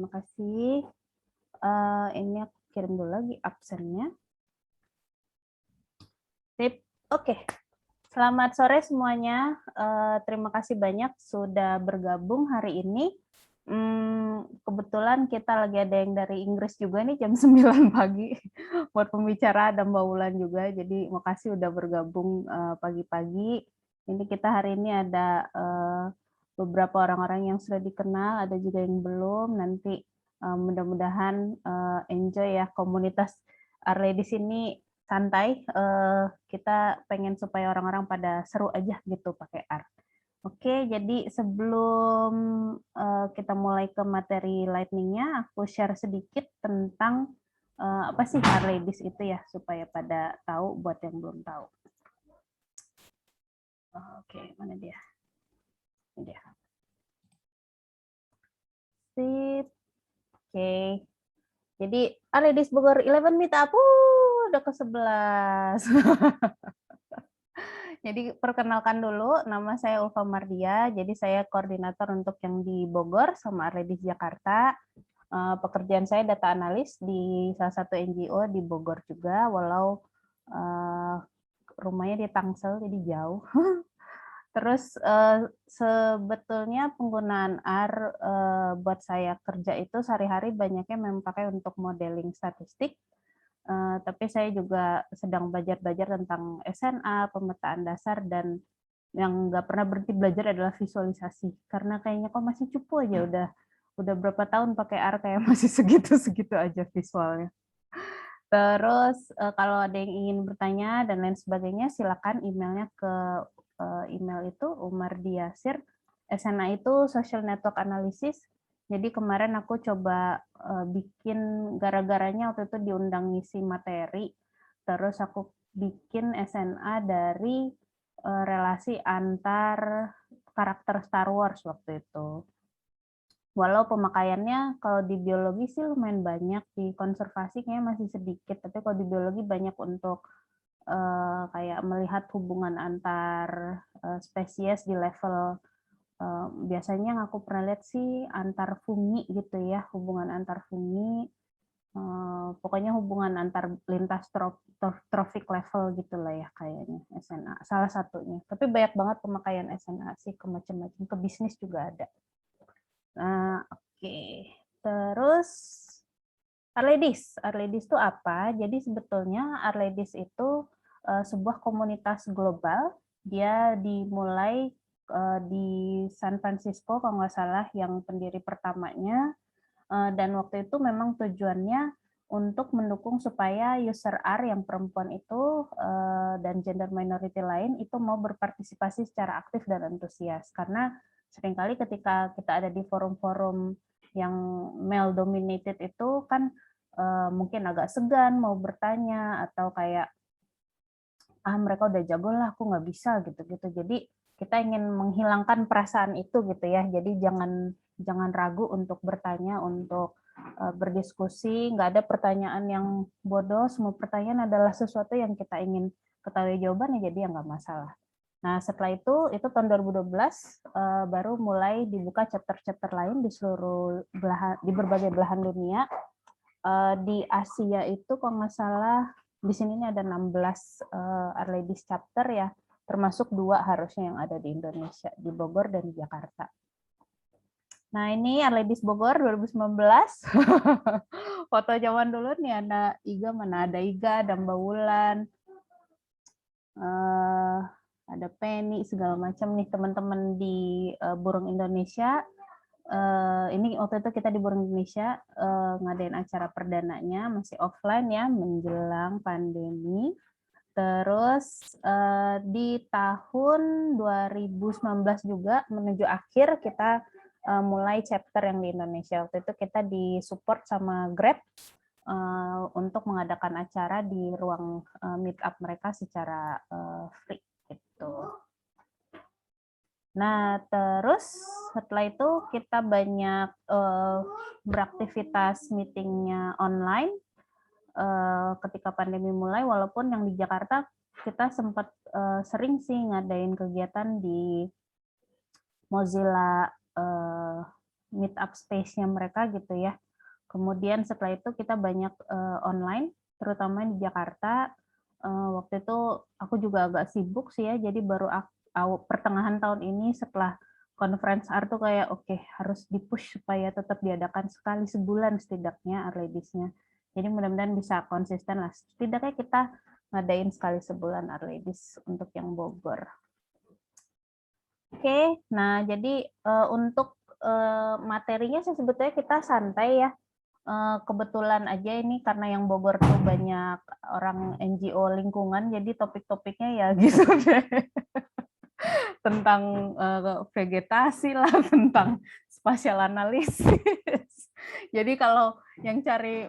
terima kasih. Ini aku kirim dulu lagi absennya. Sip, oke. Selamat sore semuanya. Terima kasih banyak sudah bergabung hari ini. Kebetulan kita lagi ada yang dari Inggris juga nih jam 9 pagi buat pembicara, ada Mbak Wulan juga. Jadi makasih udah bergabung pagi-pagi. Ini kita hari ini ada beberapa orang-orang yang sudah dikenal, ada juga yang belum. Nanti mudah-mudahan enjoy ya, komunitas Arley di sini santai. Kita pengen supaya orang-orang pada seru aja gitu pakai art. Oke, jadi sebelum kita mulai ke materi lightning-nya, aku share sedikit tentang apa sih Art Ladies itu ya, supaya pada tahu buat yang belum tahu. Oke, mana dia? Ini dia. Sip. Oke. Jadi Art Ladies Bogor 11 Meetup, udah ke-11. Jadi perkenalkan dulu, nama saya Ulfa Mardia, jadi saya koordinator untuk yang di Bogor sama Art Ladies Jakarta. Pekerjaan saya data analis di salah satu NGO di Bogor juga, walau rumahnya di Tangsel, jadi jauh. Terus sebetulnya penggunaan R buat saya kerja itu sehari-hari banyaknya memang pakai untuk modeling statistik, tapi saya juga sedang belajar tentang SNA, pemetaan dasar, dan yang nggak pernah berhenti belajar adalah visualisasi. Karena kayaknya kok masih cupu aja, udah berapa tahun pakai R kayak masih segitu-segitu aja visualnya. Terus kalau ada yang ingin bertanya dan lain sebagainya, silakan emailnya ke email itu Umardiasir. SNA itu Social Network Analysis. Jadi kemarin aku coba bikin, gara-garanya waktu itu diundang ngisi materi, terus aku bikin SNA dari relasi antar karakter Star Wars waktu itu. Walau pemakaiannya kalau di biologi sih lumayan banyak, di konservasi kayaknya masih sedikit, tapi kalau di biologi banyak untuk kayak melihat hubungan antar spesies di level biasanya yang aku pernah lihat sih antar fungi gitu ya, hubungan antar fungi, pokoknya hubungan antar lintas trophic level gitulah ya kayaknya SNA salah satunya. Tapi banyak banget pemakaian SNA sih ke macam-macam, ke bisnis juga ada. Oke. Terus Art Ladies itu apa? Jadi sebetulnya Art Ladies itu sebuah komunitas global. Dia dimulai di San Francisco kalau nggak salah, yang pendiri pertamanya. Dan waktu itu memang tujuannya untuk mendukung supaya user R yang perempuan itu dan gender minority lain itu mau berpartisipasi secara aktif dan antusias. Karena seringkali ketika kita ada di forum-forum yang male dominated itu kan mungkin agak segan mau bertanya, atau kayak mereka udah jago lah, aku nggak bisa gitu-gitu. Jadi kita ingin menghilangkan perasaan itu gitu ya. Jadi jangan ragu untuk bertanya, untuk berdiskusi. Nggak ada pertanyaan yang bodoh, semua pertanyaan adalah sesuatu yang kita ingin ketahui jawabannya, jadi ya nggak masalah. Nah, setelah itu tahun 2012 baru mulai dibuka chapter-chapter lain di seluruh di berbagai belahan dunia. Di Asia itu kalau nggak salah di sini ini ada 16 Art Ladies chapter ya, termasuk 2 harusnya yang ada di Indonesia, di Bogor dan di Jakarta. Nah, ini Art Ladies Bogor 2019. Foto zaman dulu nih, ada Iga, mana ada Iga, ada Mbak Wulan, ada Penny, segala macam nih teman-teman di Burung Indonesia. Ini waktu itu kita di Burung Indonesia ngadain acara perdananya, masih offline ya, menjelang pandemi. Terus di tahun 2019 juga menuju akhir kita mulai chapter yang di Indonesia. Waktu itu kita disupport sama Grab untuk mengadakan acara di ruang meet up mereka secara free gitu. Nah, terus setelah itu kita banyak beraktivitas meetingnya online ketika pandemi mulai, walaupun yang di Jakarta kita sempat sering sih ngadain kegiatan di Mozilla meetup space-nya mereka gitu ya. Kemudian setelah itu kita banyak online, terutama di Jakarta. Waktu itu aku juga agak sibuk sih ya, jadi baru pertengahan tahun ini setelah conference art tuh kayak oke, harus di-push supaya tetap diadakan sekali sebulan setidaknya Art Ladies-nya. Jadi mudah-mudahan bisa konsisten lah. Setidaknya kita ngadain sekali sebulan Art Ladies untuk yang Bogor. Oke, nah jadi untuk materinya sih sebetulnya kita santai ya. Kebetulan aja ini karena yang Bogor tuh banyak orang NGO lingkungan, jadi topik-topiknya ya gitu deh. Tentang vegetasi lah, tentang spatial analisis. Jadi kalau yang cari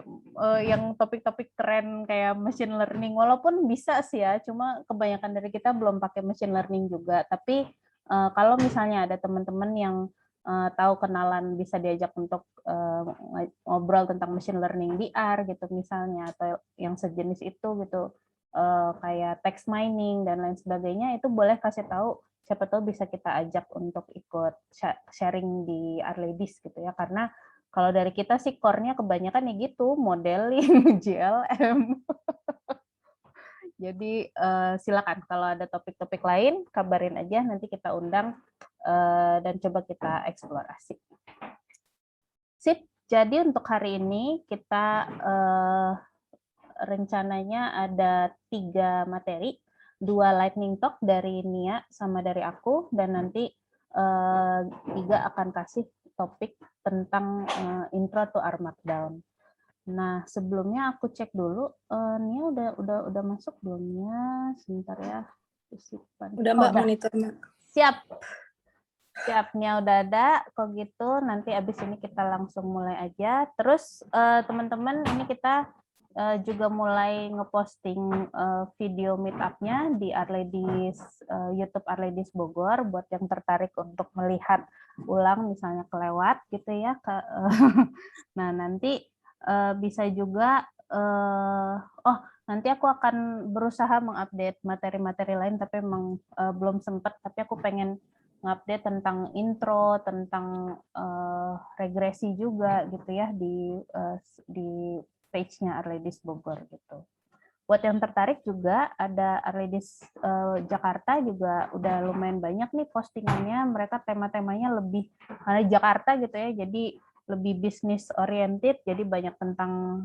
yang topik-topik keren kayak machine learning, walaupun bisa sih ya, cuma kebanyakan dari kita belum pakai machine learning juga. Tapi kalau misalnya ada teman-teman yang tahu kenalan bisa diajak untuk ngobrol tentang machine learning di R gitu misalnya, atau yang sejenis itu gitu, kayak text mining dan lain sebagainya, itu boleh kasih tahu, siapa tahu bisa kita ajak untuk ikut sharing di Art Ladies gitu ya, karena kalau dari kita sih core-nya kebanyakan ya gitu, modeling, JLM. Jadi silakan kalau ada topik-topik lain kabarin aja, nanti kita undang dan coba kita eksplorasi. Sip. Jadi untuk hari ini kita rencananya ada 3 materi, 2 lightning talk dari Nia sama dari aku, dan nanti 3 akan kasih topik tentang intro to R Markdown. Nah, sebelumnya aku cek dulu, Nia udah masuk belum ya? Sebentar ya. Udah Mbak, monitor Mbak. Siap. Siapnya udah ada, kok gitu nanti abis ini kita langsung mulai aja. Terus teman-teman ini kita juga mulai ngeposting video meetup-nya di Art Ladies, YouTube Art Ladies Bogor buat yang tertarik untuk melihat ulang misalnya kelewat gitu ya. Nah nanti bisa juga nanti aku akan berusaha mengupdate materi-materi lain tapi memang belum sempat, tapi aku pengen ngupdate tentang intro, tentang regresi juga gitu ya di page-nya Art Ladies Bogor gitu. Buat yang tertarik juga ada Art Ladies Jakarta juga udah lumayan banyak nih postingannya. Mereka tema-temanya lebih karena Jakarta gitu ya, jadi lebih bisnis oriented, jadi banyak tentang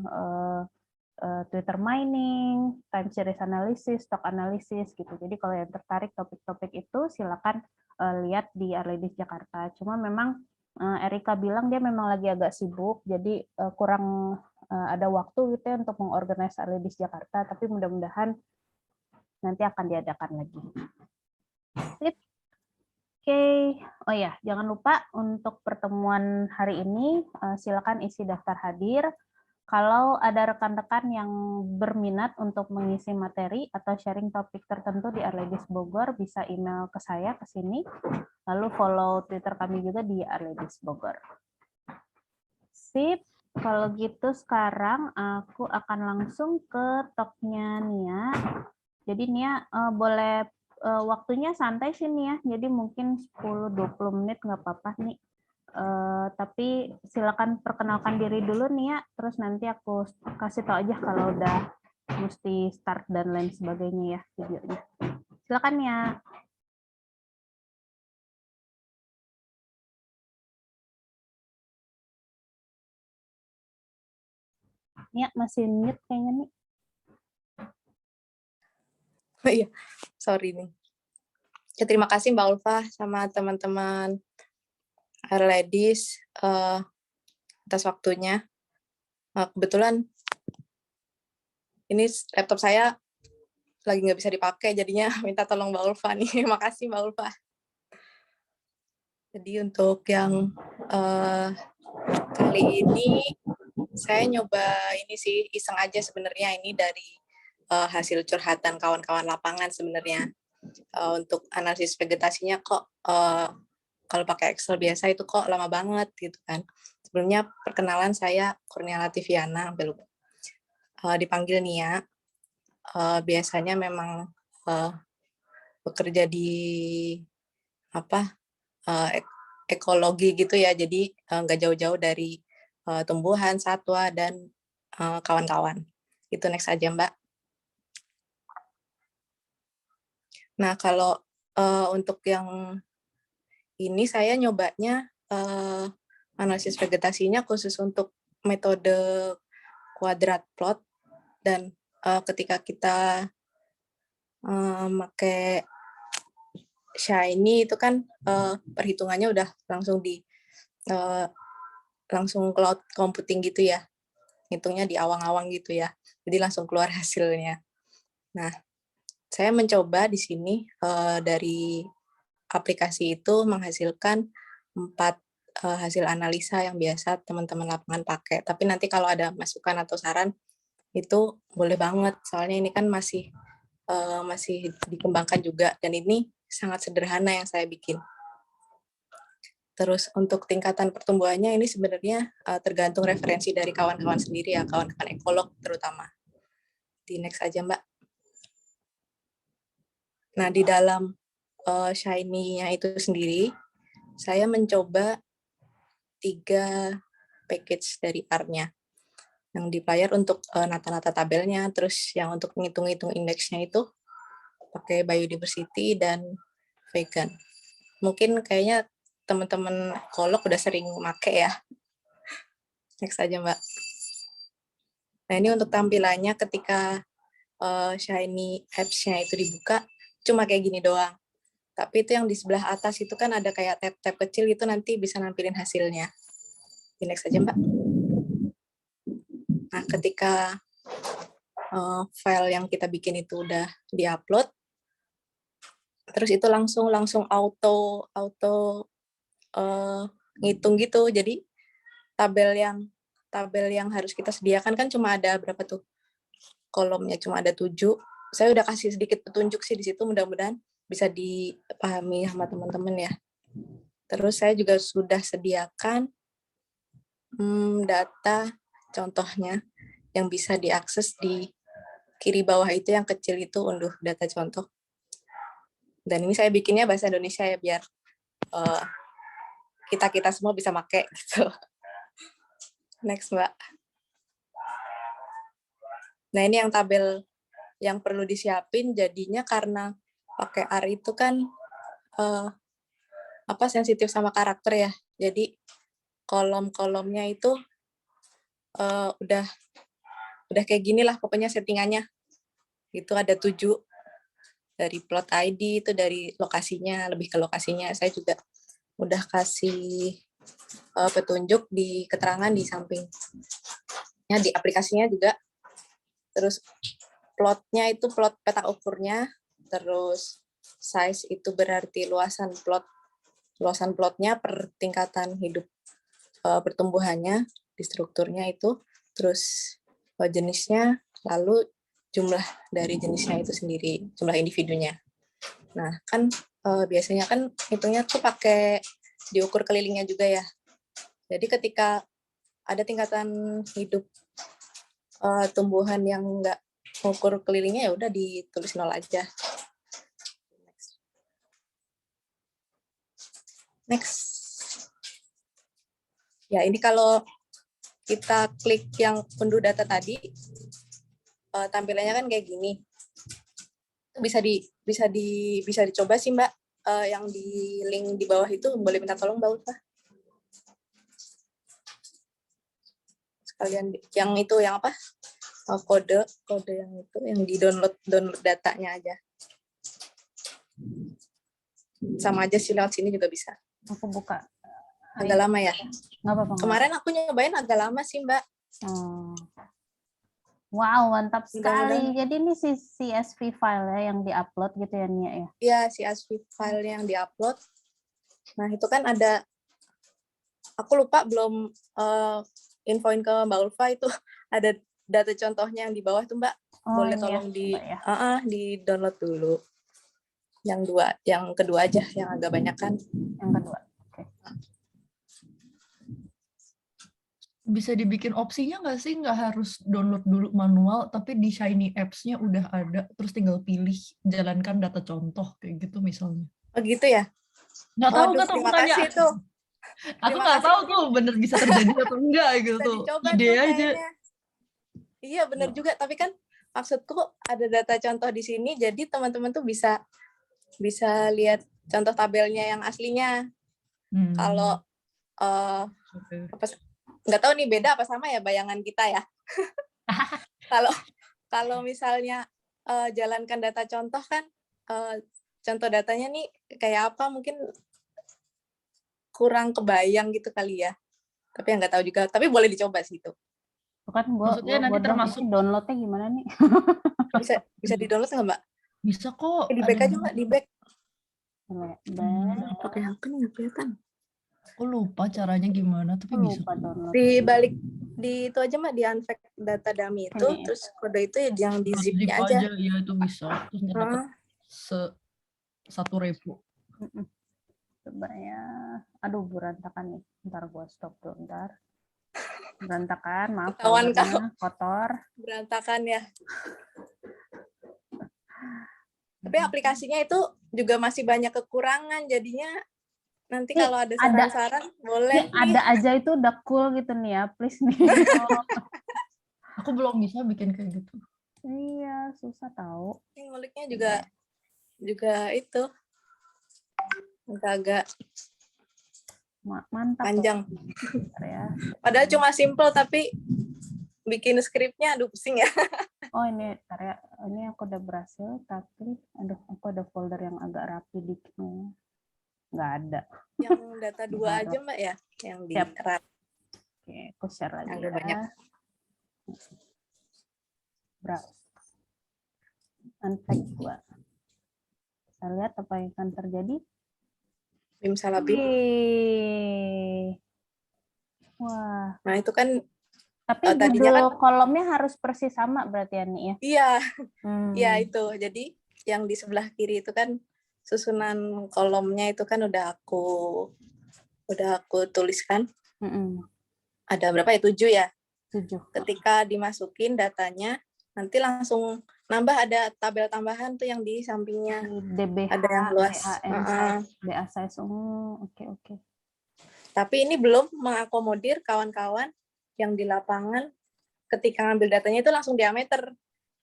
Twitter mining, time series analysis, stock analysis gitu. Jadi kalau yang tertarik topik-topik itu silakan lihat di Art Ladies Jakarta. Cuma memang Erika bilang dia memang lagi agak sibuk, jadi kurang ada waktu gitu ya untuk mengorganize Art Ladies Jakarta, tapi mudah-mudahan nanti akan diadakan lagi. Sip. Oke, oh ya, jangan lupa untuk pertemuan hari ini silakan isi daftar hadir. Kalau ada rekan-rekan yang berminat untuk mengisi materi atau sharing topik tertentu di Art Ladies Bogor, bisa email ke saya ke sini, lalu follow Twitter kami juga di Art Ladies Bogor. Sip, kalau gitu sekarang aku akan langsung ke talk-nya Nia. Jadi Nia boleh waktunya santai sih Nia, jadi mungkin 10-20 menit nggak apa-apa nih. Tapi silakan perkenalkan diri dulu nih ya, terus nanti aku kasih tau aja kalau udah mesti start dan lain sebagainya ya videonya. Silakan ya. Ya, masih mute kayaknya nih. Oh iya, sorry nih. Ya, terima kasih Mbak Ulfa sama teman-teman Art Ladies atas waktunya. Kebetulan ini laptop saya lagi nggak bisa dipakai, jadinya minta tolong Mbak Ulfa nih. Makasih Mbak Ulfa. Jadi untuk yang kali ini saya nyoba ini sih iseng aja sebenarnya, ini dari hasil curhatan kawan-kawan lapangan sebenarnya. Untuk analisis vegetasinya kok kalau pakai Excel biasa itu kok lama banget gitu kan. Sebelumnya perkenalan, saya Kurnia Lativiana, dipanggil Nia. Biasanya memang bekerja di ekologi gitu ya, jadi nggak jauh-jauh dari tumbuhan, satwa, dan kawan-kawan. Itu next aja, Mbak. Nah, kalau untuk yang ini saya nyobanya analisis vegetasinya khusus untuk metode kuadrat plot, dan ketika kita pakai Shiny itu kan perhitungannya udah langsung langsung cloud computing gitu ya, hitungnya di awang-awang gitu ya, jadi langsung keluar hasilnya. Nah, saya mencoba di sini dari aplikasi itu menghasilkan 4 hasil analisa yang biasa teman-teman lapangan pakai. Tapi nanti kalau ada masukan atau saran itu boleh banget, soalnya ini kan masih dikembangkan juga, dan ini sangat sederhana yang saya bikin. Terus untuk tingkatan pertumbuhannya ini sebenarnya tergantung referensi dari kawan-kawan sendiri ya, kawan-kawan ekolog terutama. Di next aja, Mbak. Nah, di dalam Shiny-nya itu sendiri, saya mencoba 3 package dari R-nya. Yang di player untuk nata-nata tabelnya, terus yang untuk ngitung-ngitung indeksnya itu pakai biodiversity dan vegan. Mungkin kayaknya teman-teman ekolog udah sering make ya. Next aja, Mbak. Nah, ini untuk tampilannya ketika Shiny apps-nya itu dibuka, cuma kayak gini doang. Tapi itu yang di sebelah atas itu kan ada kayak tab-tab kecil itu, nanti bisa nampilin hasilnya. Di next aja, Mbak. Nah, ketika file yang kita bikin itu udah diupload, terus itu langsung auto ngitung gitu. Jadi tabel yang harus kita sediakan kan cuma ada berapa tuh? Kolomnya cuma ada 7. Saya udah kasih sedikit petunjuk sih di situ, mudah-mudahan bisa dipahami sama teman-teman ya. Terus saya juga sudah sediakan data contohnya yang bisa diakses di kiri bawah itu, yang kecil itu unduh data contoh. Dan ini saya bikinnya bahasa Indonesia ya, biar kita semua bisa pakai gitu. Next, Mbak. Nah, ini yang tabel yang perlu disiapin, jadinya karena pakai R itu kan sensitif sama karakter ya. Jadi kolom-kolomnya itu udah kayak gini lah pokoknya settingannya. Itu ada 7 dari plot ID, itu dari lokasinya, lebih ke lokasinya. Saya juga udah kasih petunjuk di keterangan di sampingnya, di aplikasinya juga. Terus plotnya itu plot petak ukurnya, terus size itu berarti luasan plotnya per tingkatan hidup pertumbuhannya di strukturnya itu, terus jenisnya, lalu jumlah dari jenisnya itu sendiri, jumlah individunya. Nah, kan biasanya kan hitungnya tuh pakai diukur kelilingnya juga ya. Jadi ketika ada tingkatan hidup tumbuhan yang nggak ukur kelilingnya, ya udah ditulis 0 aja. Next. Ya, ini kalau kita klik yang unduh data tadi, tampilannya kan kayak gini. Bisa dicoba sih, Mbak. Yang di link di bawah itu boleh minta tolong Mbak Ulfa. Sekalian yang itu, yang apa? Kode yang itu, yang di download datanya aja. Sama aja sih, lewat sini juga bisa. Aku buka. Agak lama ya? Nggak apa-apa. Kemarin aku nyobain agak lama sih, Mbak. Wow, mantap sekali. Jadi ini si CSV file ya yang diupload gitu ya, Nia ya? Iya, CSV file yang diupload. Nah, itu kan ada, aku lupa belum infoin ke Mbak Ulfa, itu ada data contohnya yang di bawah tuh, Mbak. Boleh tolong di download dulu. Yang kedua aja, yang agak banyak kan. Yang kedua. Oke. Bisa dibikin opsinya nggak sih, nggak harus download dulu manual, tapi di Shiny Apps-nya udah ada, terus tinggal pilih jalankan data contoh kayak gitu misalnya. Oh gitu ya? Nggak tahu, Terima tanya. kasih tuh. Aku Terima nggak kasih, tahu mungkin tuh bener bisa terjadi atau enggak gitu bisa tuh. dicoba Ide tuh aja. kayaknya. Iya bener juga, tapi kan maksudku ada data contoh di sini, jadi teman-teman tuh bisa lihat contoh tabelnya yang aslinya. Kalau Oke. nggak tahu nih beda apa sama ya bayangan kita ya. Kalau misalnya jalankan data contoh kan, contoh datanya nih kayak apa mungkin kurang kebayang gitu kali ya. Tapi nggak tahu juga. Tapi boleh dicoba sih itu. Tuh kan Maksudnya nanti bodoh, termasuk ini downloadnya gimana nih? Bisa di-download nggak, Mbak? bisa kok. Di back aja, Mbak. Di back. Pakai HP nih nggak kelihatan. Aku lupa caranya gimana, tapi bisa. Lupa download. Di balik di itu aja, Mbak, di unpack data dummy itu, Ini. terus kode itu ya yang di Zip zip-nya aja. ya itu bisa. Terus ntar dapat 1.000. Coba ya. Aduh, berantakan nih. Ntar gue stop dulu, ntar. Berantakan, maaf. Ketahuan foldernya kotor. Berantakan ya. Tapi aplikasinya itu juga masih banyak kekurangan, jadinya nanti kalau ada saran-saran boleh nih. Ada aja itu udah cool gitu nih ya, please nih. Aku belum bisa bikin kayak gitu. Iya, susah tahu. Ini nguliknya juga itu agak Mantap panjang. Ya. Padahal cuma simple tapi bikin skripnya aduh pusing ya. Oh ini karya ini aku udah berhasil, tapi aduh aku ada folder yang agak rapi dikit nih. Nggak ada. Yang data 2 aja Mbak ya, yang di rat. Oke, aku share lagi Agak ya. banyak. Browse. Unpack 2. Kita lihat apa yang akan terjadi. Bim salah bim. Wah. Nah itu kan. Tapi judul kolomnya harus persis sama berarti ya nih ya? Iya. Iya itu. Jadi yang di sebelah kiri itu kan susunan kolomnya itu kan udah aku tuliskan. Ada berapa ya? 7 ya? 7. Ketika dimasukin datanya, nanti langsung nambah, ada tabel tambahan tuh yang di sampingnya. DBH, ada yang luas. BA size. Oke. Tapi ini belum mengakomodir kawan-kawan yang di lapangan ketika ngambil datanya itu langsung diameter.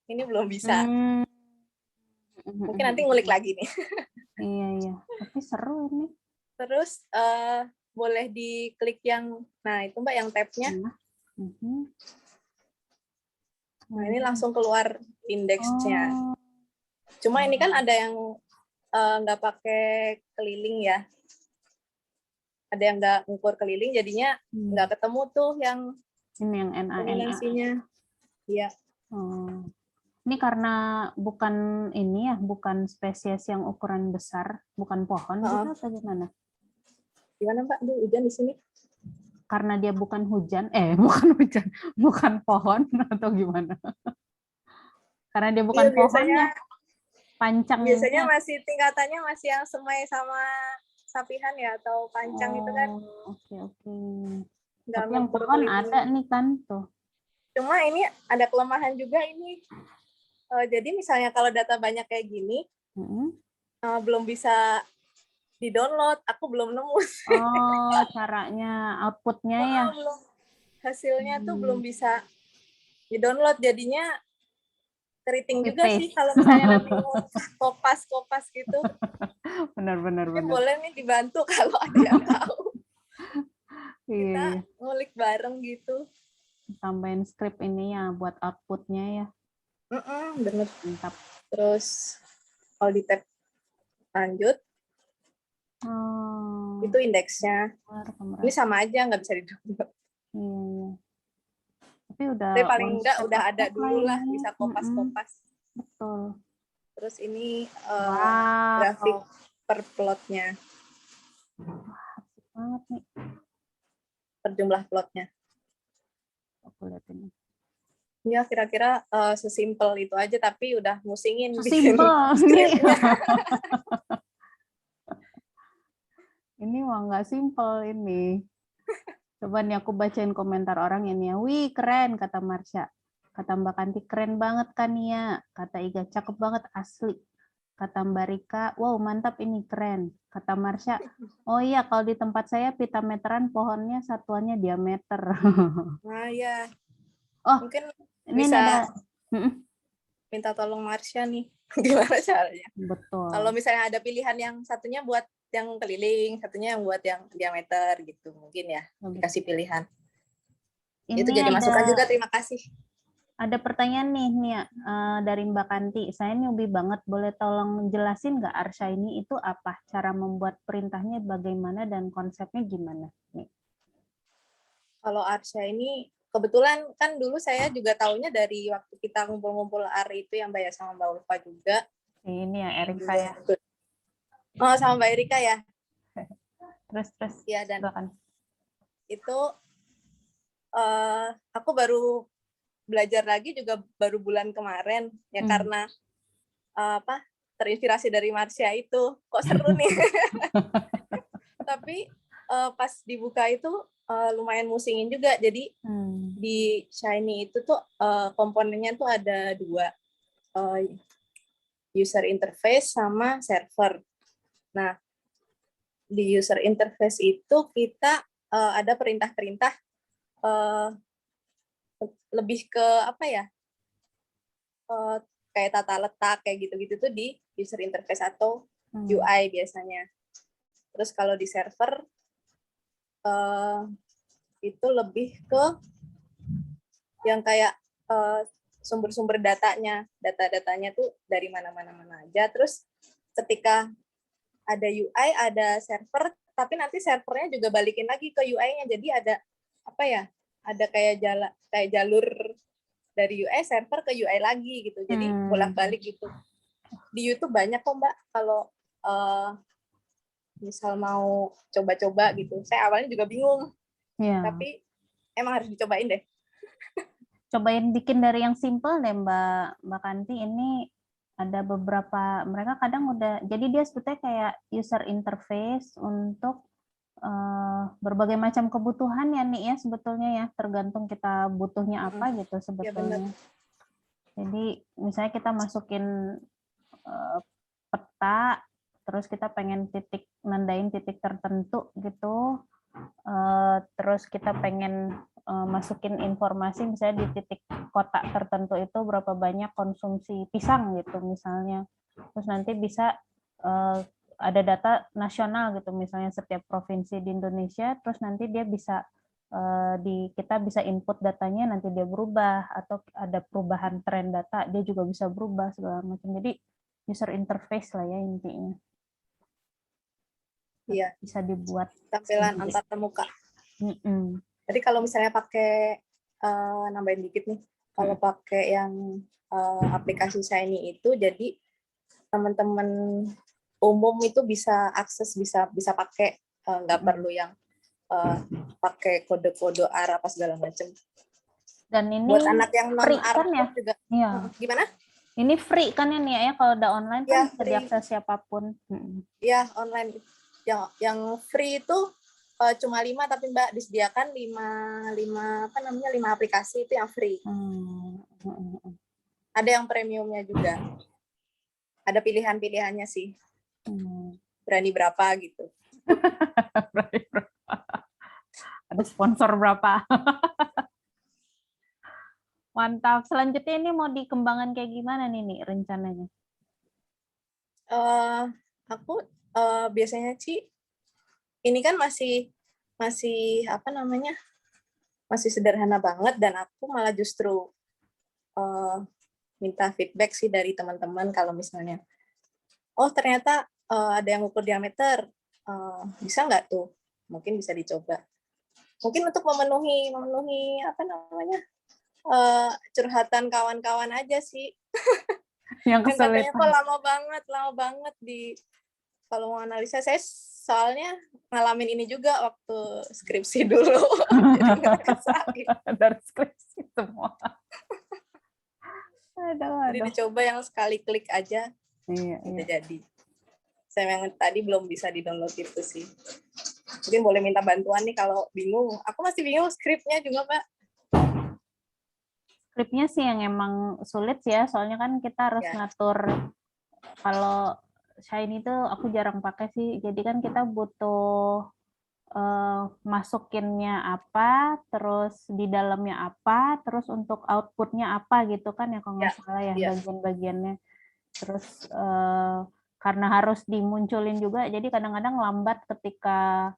Ini belum bisa. Mungkin nanti ngulik lagi nih. Iya. Tapi seru ini. Terus boleh diklik yang, nah itu Mbak yang tabnya. Nah ini langsung keluar indeksnya. Cuma ini kan ada yang nggak pakai keliling ya. Ada yang nggak ngukur keliling, jadinya nggak ketemu tuh yang ini yang dominansinya. Iya. Ini karena bukan ini ya, bukan spesies yang ukuran besar, bukan pohon gitu atau gimana? Gimana Mbak? Aduh, hujan di sini. Karena dia bukan bukan pohon atau gimana? Karena dia bukan pohonnya. Pancang. Biasanya masih tingkatannya masih yang semai sama sapihan ya, atau pancang itu kan. Oke. Tapi yang pohon ada nih kan tuh. Cuma ini ada kelemahan juga ini. Jadi misalnya kalau data banyak kayak gini, belum bisa di-download. Aku belum nemu. Oh, caranya, outputnya ya. Belum. Hasilnya tuh belum bisa di-download. Jadinya keriting juga sih kalau misalnya nanti mau kopas gitu. Benar. Boleh nih dibantu kalau ada yang tahu. Kita ngulik bareng gitu. Tambahin script ini ya buat outputnya ya. Bener. Mantap. Terus kalau di tab lanjut, itu indeksnya. Ini sama aja, nggak bisa di-download. Iya. Tapi paling enggak udah ada dulu lah, bisa kopas-kopas. Betul. Terus ini grafik per plotnya. Asik banget nih. Per jumlah plotnya. Aku lihat ini. Ya kira-kira sesimpel itu aja, tapi udah musingin. Sesimpel. Ini mah nggak simpel ini. Coba nih aku bacain komentar orang ini ya. Wih keren kata Marsha. Kata Mbak Kanti keren banget kan ya. Kata Iga cakep banget asli. Kata Mbak Rika, wow mantap ini keren. Kata Marsha, oh iya kalau di tempat saya pita meteran pohonnya satuannya diameter. Nah ya, Oh, mungkin ini bisa ada. Mm-mm, minta tolong Marsha nih. Gimana caranya? Kalau betul. misalnya ada pilihan yang satunya buat yang keliling, satunya yang buat yang diameter gitu, mungkin ya dikasih pilihan. Itu Ini jadi masukan juga, terima kasih. ada pertanyaan nih Nia, dari Mbak Kanti. Saya newbie banget, boleh tolong menjelasin nggak Arshiny itu apa? Cara membuat perintahnya bagaimana dan konsepnya gimana? Nih. Kalau Arsha ini kebetulan kan dulu saya juga taunya dari waktu kita ngumpul-ngumpul itu yang Mbak ya sama Mbak Ulfa juga. Ini ya Erika ya. Oh, sama Mbak Erika ya. Terus. Ya, dan silakan. itu aku baru belajar lagi juga baru bulan kemarin ya, karena terinspirasi dari Marsha itu. Kok seru nih. Tapi pas dibuka itu lumayan musingin juga. Jadi di Shiny itu tuh komponennya tuh ada 2, user interface sama server. Nah, di user interface itu kita ada perintah-perintah lebih ke apa ya, kayak tata letak kayak gitu-gitu tuh di user interface atau UI biasanya. Terus kalau di server itu lebih ke yang kayak sumber-sumber data-datanya tuh dari mana-mana aja. Terus ketika ada UI, ada server, tapi nanti servernya juga balikin lagi ke UI-nya. Jadi ada apa ya? Ada kayak jalur dari UI server ke UI lagi gitu. Jadi bolak-balik gitu. Di YouTube banyak kok Mbak kalau misal mau coba-coba gitu. Saya awalnya juga bingung. Tapi emang harus dicobain deh. Cobain bikin dari yang simple deh Mbak Kanti. Ini ada beberapa, mereka kadang udah, jadi dia sebetulnya kayak user interface untuk berbagai macam kebutuhan ya nih ya sebetulnya ya, tergantung kita butuhnya apa gitu sebetulnya. Jadi misalnya kita masukin peta, terus kita pengen nandain titik tertentu gitu, terus kita pengen masukin informasi misalnya di titik kotak tertentu itu berapa banyak konsumsi pisang gitu misalnya, terus nanti bisa ada data nasional gitu misalnya setiap provinsi di Indonesia, terus nanti dia bisa kita bisa input datanya, nanti dia berubah, atau ada perubahan tren data dia juga bisa berubah segala macam. Jadi user interface lah ya intinya. Iya. Bisa dibuat tampilan antar muka. Jadi kalau misalnya pakai nambahin dikit nih, kalau pakai yang aplikasi Shiny itu, jadi teman-teman umum itu bisa akses, bisa pakai, nggak perlu yang pakai kode-kode AR apa segala macam. Dan ini buat anak yang non AR kan ya? juga. Iya. Gimana? Ini free kan ya nih ya, kalau udah online kan Ya, bisa diakses siapapun. Iya, online. Yang free itu cuma 5, tapi Mbak disediakan 5 aplikasi itu yang free. Ada yang premiumnya juga. Ada pilihan-pilihannya sih. Berani berapa gitu. Berani berapa? Ada sponsor berapa? Mantap. Selanjutnya ini mau dikembangkan kayak gimana nih rencananya? Aku biasanya sih ini kan masih apa namanya, masih sederhana banget, dan aku malah justru minta feedback sih dari teman-teman kalau misalnya, oh ternyata ada yang ukur diameter, bisa nggak tuh? Mungkin bisa dicoba. Mungkin untuk memenuhi apa namanya, curhatan kawan-kawan aja sih. Yang katanya kok lama banget kalau mau analisa. Saya soalnya ngalamin ini juga waktu skripsi dulu. Dari skripsi semua. Jadi dicoba yang sekali klik aja, udah jadi. Saya yang tadi belum bisa di-download itu sih. Mungkin boleh minta bantuan nih kalau bingung. Aku masih bingung skripnya juga, Mbak. Skripnya sih yang emang sulit ya, soalnya kan kita harus ngatur, kalau Shiny itu aku jarang pakai sih. Jadi kan kita butuh masukinnya apa, terus di dalamnya apa, terus untuk outputnya apa gitu kan ya kalau Ya, nggak salah ya iya. bagian-bagiannya. Terus karena harus dimunculin juga, jadi kadang-kadang lambat ketika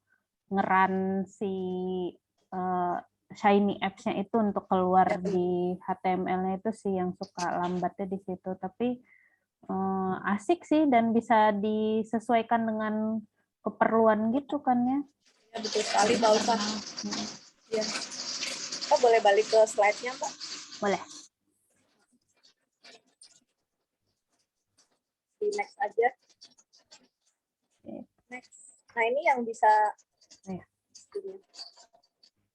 ngeran si Shiny apps-nya itu untuk keluar Ya, di HTML-nya itu sih yang suka lambatnya di situ. Tapi asik sih dan bisa disesuaikan dengan keperluan gitu kan ya. ya betul sekali Mbak Ulfa. Hmm. Ya. Oh, boleh balik ke slide-nya Mbak? Boleh. Di next aja. Next. Nah, ini yang bisa Ya.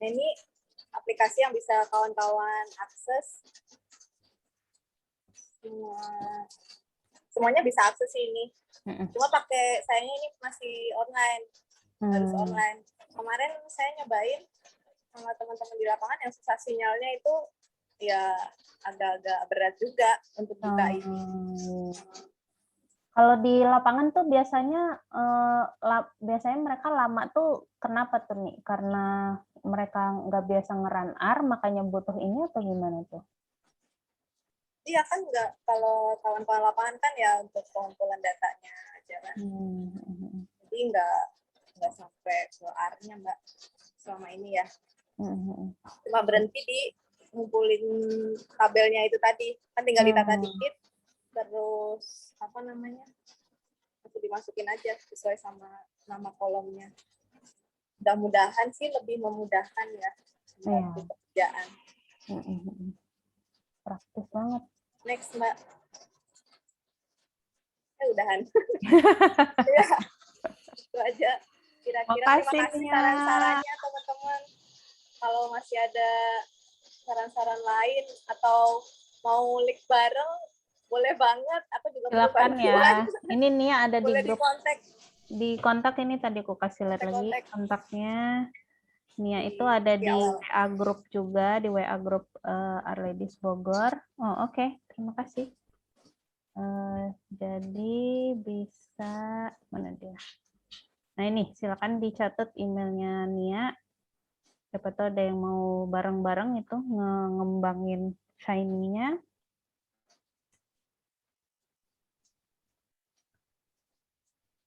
Nah, ini aplikasi yang bisa kawan-kawan akses. Semuanya bisa akses ini. Cuma sayangnya ini masih online. Harus online. Kemarin saya nyobain sama teman-teman di lapangan yang susah sinyalnya itu ya agak-agak berat juga untuk buka ini. Kalau di lapangan tuh biasanya mereka lama tuh kenapa tuh nih? Karena mereka nggak biasa nge-run R, makanya butuh ini atau gimana tuh? Iya kan nggak, kalau kawan-kawan lapangan kan ya untuk pengumpulan datanya aja kan. Jadi nggak sampai ke R-nya Mbak selama ini ya. Cuma berhenti di ngumpulin tabelnya itu tadi, kan tinggal ditata dikit, terus apa namanya, itu dimasukin aja sesuai sama nama kolomnya. Mudah-mudahan sih lebih memudahkan ya untuk pekerjaan. Praktis banget. Next Mbak. Udahan. Ya, itu aja. Kira-kira terima kasih saran-sarannya teman-teman. Kalau masih ada saran-saran lain atau mau link bareng, boleh banget. Aku juga silakan ya. Ini Nia ada di grup. Di kontak ini tadi aku kasih lihat lagi kontaknya. Nia itu ada di WA grup juga, di WA grup Arledis Bogor. Oh, oke. Terima kasih. Jadi bisa mana dia? Nah ini silakan dicatat emailnya Nia. Siapa tahu ada yang mau bareng-bareng itu ngembangin Shiny-nya.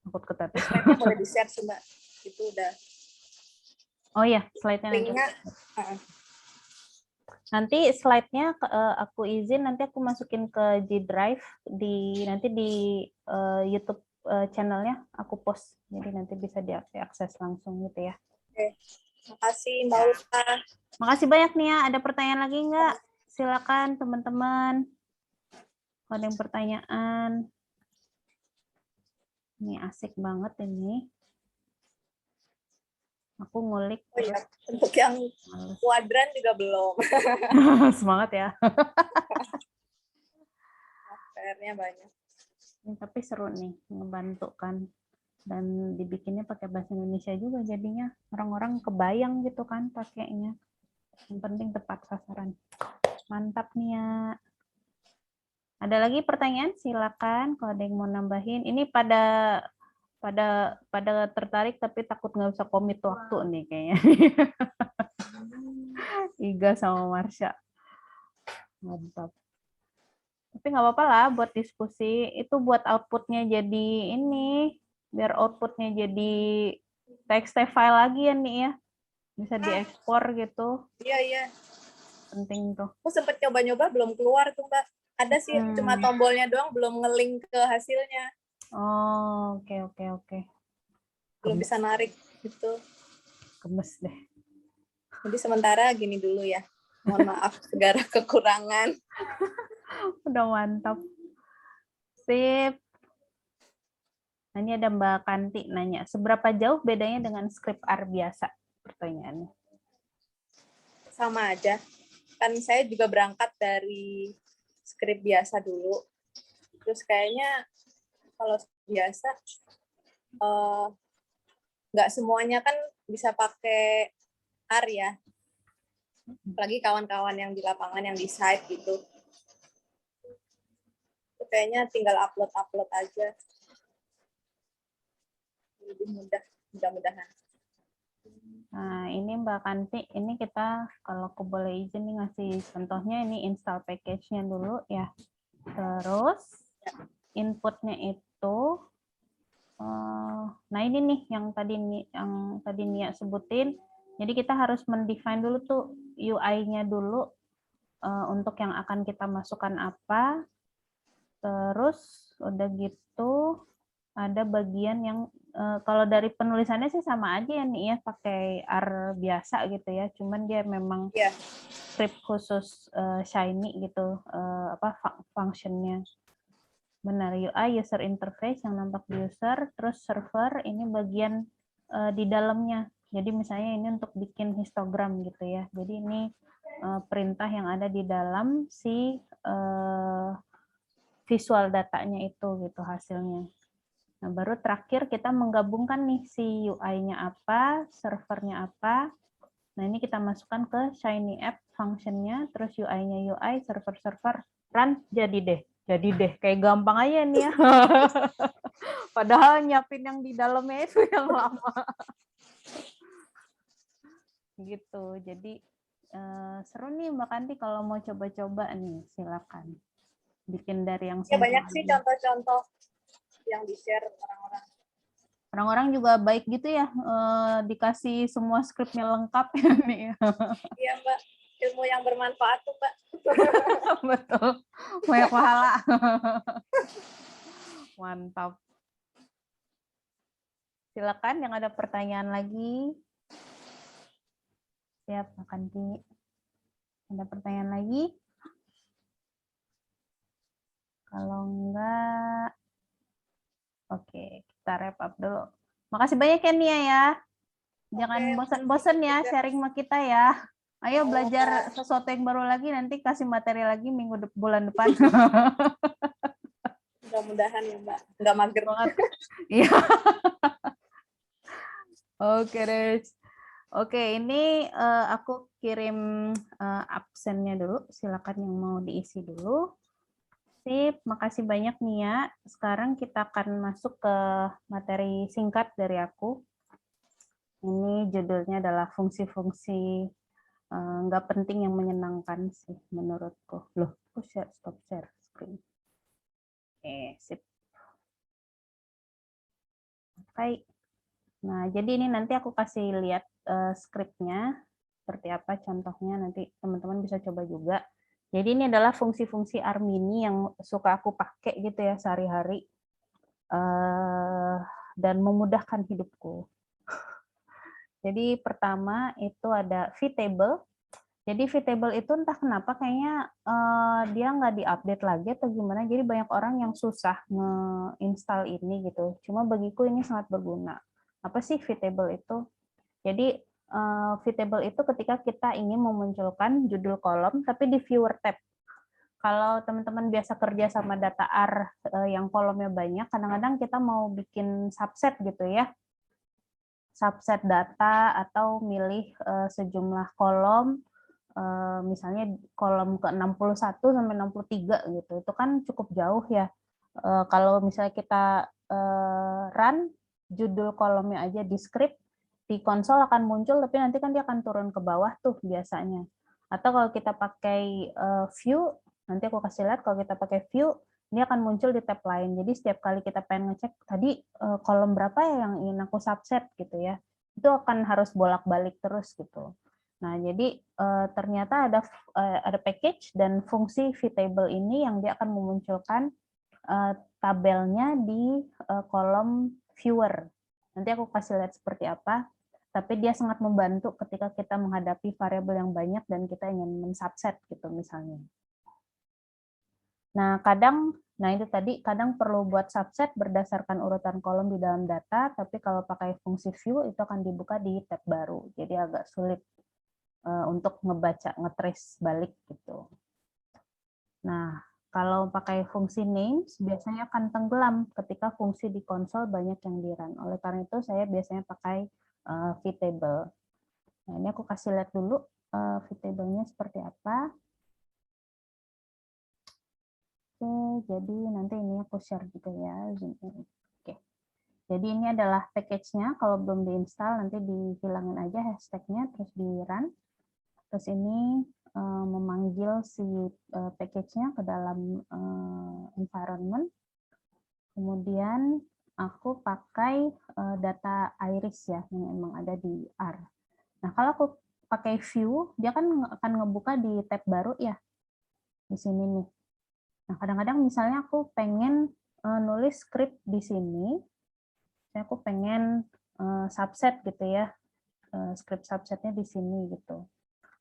Takut ketetes. Slide-nya boleh di-share sih Mbak. Itu udah. Oh iya, slide-nya nanti slide-nya aku izin nanti aku masukin ke G Drive nanti di YouTube channel-nya aku post. Jadi nanti bisa diakses langsung gitu ya. Oke. Makasih Mbak Ulfa. Makasih banyak Nia. Ada pertanyaan lagi nggak? Silakan teman-teman. Ada yang pertanyaan? Ini asik banget ini. Aku ngulik. Oh iya, untuk yang kuadran juga belum. Semangat ya. PR-nya banyak. Tapi seru nih, ngebantu kan. Dan dibikinnya pakai bahasa Indonesia juga jadinya. Orang-orang kebayang gitu kan pakainya. Yang penting tepat sasaran. Mantap nih ya. Ada lagi pertanyaan? Silakan kalau ada yang mau nambahin. Ini pada tertarik tapi takut nggak bisa komit waktu nih kayaknya. Iga sama Marsha. Mantap. Tapi nggak apa-apa lah buat diskusi. Itu buat outputnya jadi ini. Biar outputnya jadi TXT file lagi ya nih ya. Bisa diekspor gitu. Iya, iya. Penting tuh. Aku sempat nyoba-nyoba belum keluar tuh Mbak. Ada sih cuma tombolnya doang, belum nge-link ke hasilnya. Oh, oke. Belum bisa narik gitu. Gemes deh. Jadi sementara gini dulu ya. Mohon maaf segala kekurangan. Udah mantap. Sip. Nah, ini ada Mbak Kanti nanya, seberapa jauh bedanya dengan script R biasa? Pertanyaannya. Sama aja. Kan saya juga berangkat dari script biasa dulu. Terus kayaknya kalau biasa nggak semuanya kan bisa pakai R ya. Apalagi kawan-kawan yang di lapangan, yang di site gitu. Itu kayaknya tinggal upload aja. lebih mudah, mudah-mudahan. Nah, ini Mbak Kanti, ini kita kalau aku boleh izin nih ngasih contohnya, ini install package-nya dulu ya. Terus inputnya itu, nah ini nih yang tadi Nia sebutin. Jadi kita harus mendefine dulu tuh UI-nya dulu untuk yang akan kita masukkan apa. Terus udah gitu ada bagian yang kalau dari penulisannya sih sama aja ya nih ya, pakai R biasa gitu ya, cuman dia memang script khusus Shiny gitu, functionnya. Benar, UI user interface yang nampak di user, terus server ini bagian di dalamnya. Jadi misalnya ini untuk bikin histogram gitu ya. Jadi ini perintah yang ada di dalam si visual datanya itu gitu hasilnya. Nah, baru terakhir kita menggabungkan nih si UI-nya apa, servernya apa. Nah, ini kita masukkan ke Shiny App function-nya, terus UI-nya UI, server-server, run, jadi deh. Jadi deh, kayak gampang aja nih ya. Padahal nyiapin yang di dalamnya itu yang lama. Gitu, jadi seru nih Mbak Kanti kalau mau coba-coba nih, silakan. Bikin dari yang Ya, banyak sih aja. contoh-contoh yang di-share orang-orang. Orang-orang juga baik gitu ya, dikasih semua skripnya lengkap ya nih. Iya Mbak, ilmu yang bermanfaat tuh Mbak. Betul, banyak pahala. Mantap. Silakan yang ada pertanyaan lagi. Siap, makan Ki. Ada pertanyaan lagi? Kalau enggak, oke, kita wrap up dulu. Makasih banyak ya Nia ya. Jangan bosan-bosan ya sharing sama kita ya. Ayo belajar sesuatu yang baru lagi, nanti kasih materi lagi bulan depan. Mudah-mudahan ya Mbak, nggak mager banget. Iya. Oke deh. Oke, ini aku kirim absennya dulu. Silakan yang mau diisi dulu. Sip, makasih banyak Nia. Sekarang kita akan masuk ke materi singkat dari aku. Ini judulnya adalah fungsi-fungsi nggak penting yang menyenangkan sih menurutku. Loh, aku stop share screen. Oke, sip. Baik. Nah, jadi ini nanti aku kasih lihat skripnya seperti apa contohnya, nanti teman-teman bisa coba juga. Jadi ini adalah fungsi-fungsi Armini yang suka aku pakai gitu ya sehari-hari dan memudahkan hidupku. Jadi pertama itu ada vtable. Jadi vtable itu entah kenapa kayaknya dia nggak diupdate lagi atau gimana. Jadi banyak orang yang susah nge-install ini gitu. Cuma bagiku ini sangat berguna. Apa sih vtable itu? Jadi vtable itu ketika kita ingin memunculkan judul kolom tapi di viewer tab. Kalau teman-teman biasa kerja sama data R yang kolomnya banyak, kadang-kadang kita mau bikin subset gitu ya. Subset data atau milih sejumlah kolom, misalnya kolom ke 61 sampai 63 gitu. Itu kan cukup jauh ya. Kalau misalnya kita run judul kolomnya aja di script, di konsol akan muncul, tapi nanti kan dia akan turun ke bawah tuh biasanya. Atau kalau kita pakai view, nanti aku kasih lihat kalau kita pakai view, dia akan muncul di tab lain. Jadi setiap kali kita pengen ngecek tadi kolom berapa ya yang ingin aku subset gitu ya, itu akan harus bolak-balik terus gitu. Nah, jadi ternyata ada package dan fungsi vtable ini yang dia akan memunculkan tabelnya di kolom viewer. Nanti aku kasih lihat seperti apa, tapi dia sangat membantu ketika kita menghadapi variabel yang banyak dan kita ingin mensubset gitu misalnya. Nah, itu tadi kadang perlu buat subset berdasarkan urutan kolom di dalam data, tapi kalau pakai fungsi view itu akan dibuka di tab baru. Jadi agak sulit untuk ngebaca, ngetrace balik gitu. Nah, kalau pakai fungsi names biasanya akan tenggelam ketika fungsi di konsol banyak yang di-run. Oleh karena itu saya biasanya pakai vtable. Nah, ini aku kasih lihat dulu vtable-nya seperti apa. Oke, jadi nanti ini aku share juga ya. Oke. Jadi ini adalah package-nya, kalau belum diinstal nanti dihilangin aja hashtag-nya, terus di run. Terus ini memanggil si package-nya ke dalam environment. Kemudian aku pakai data iris ya, yang emang ada di R. Nah, kalau aku pakai view, dia kan akan ngebuka di tab baru ya, di sini nih. Nah, kadang-kadang misalnya aku pengen nulis script di sini, aku pengen subset gitu ya, script subsetnya di sini gitu.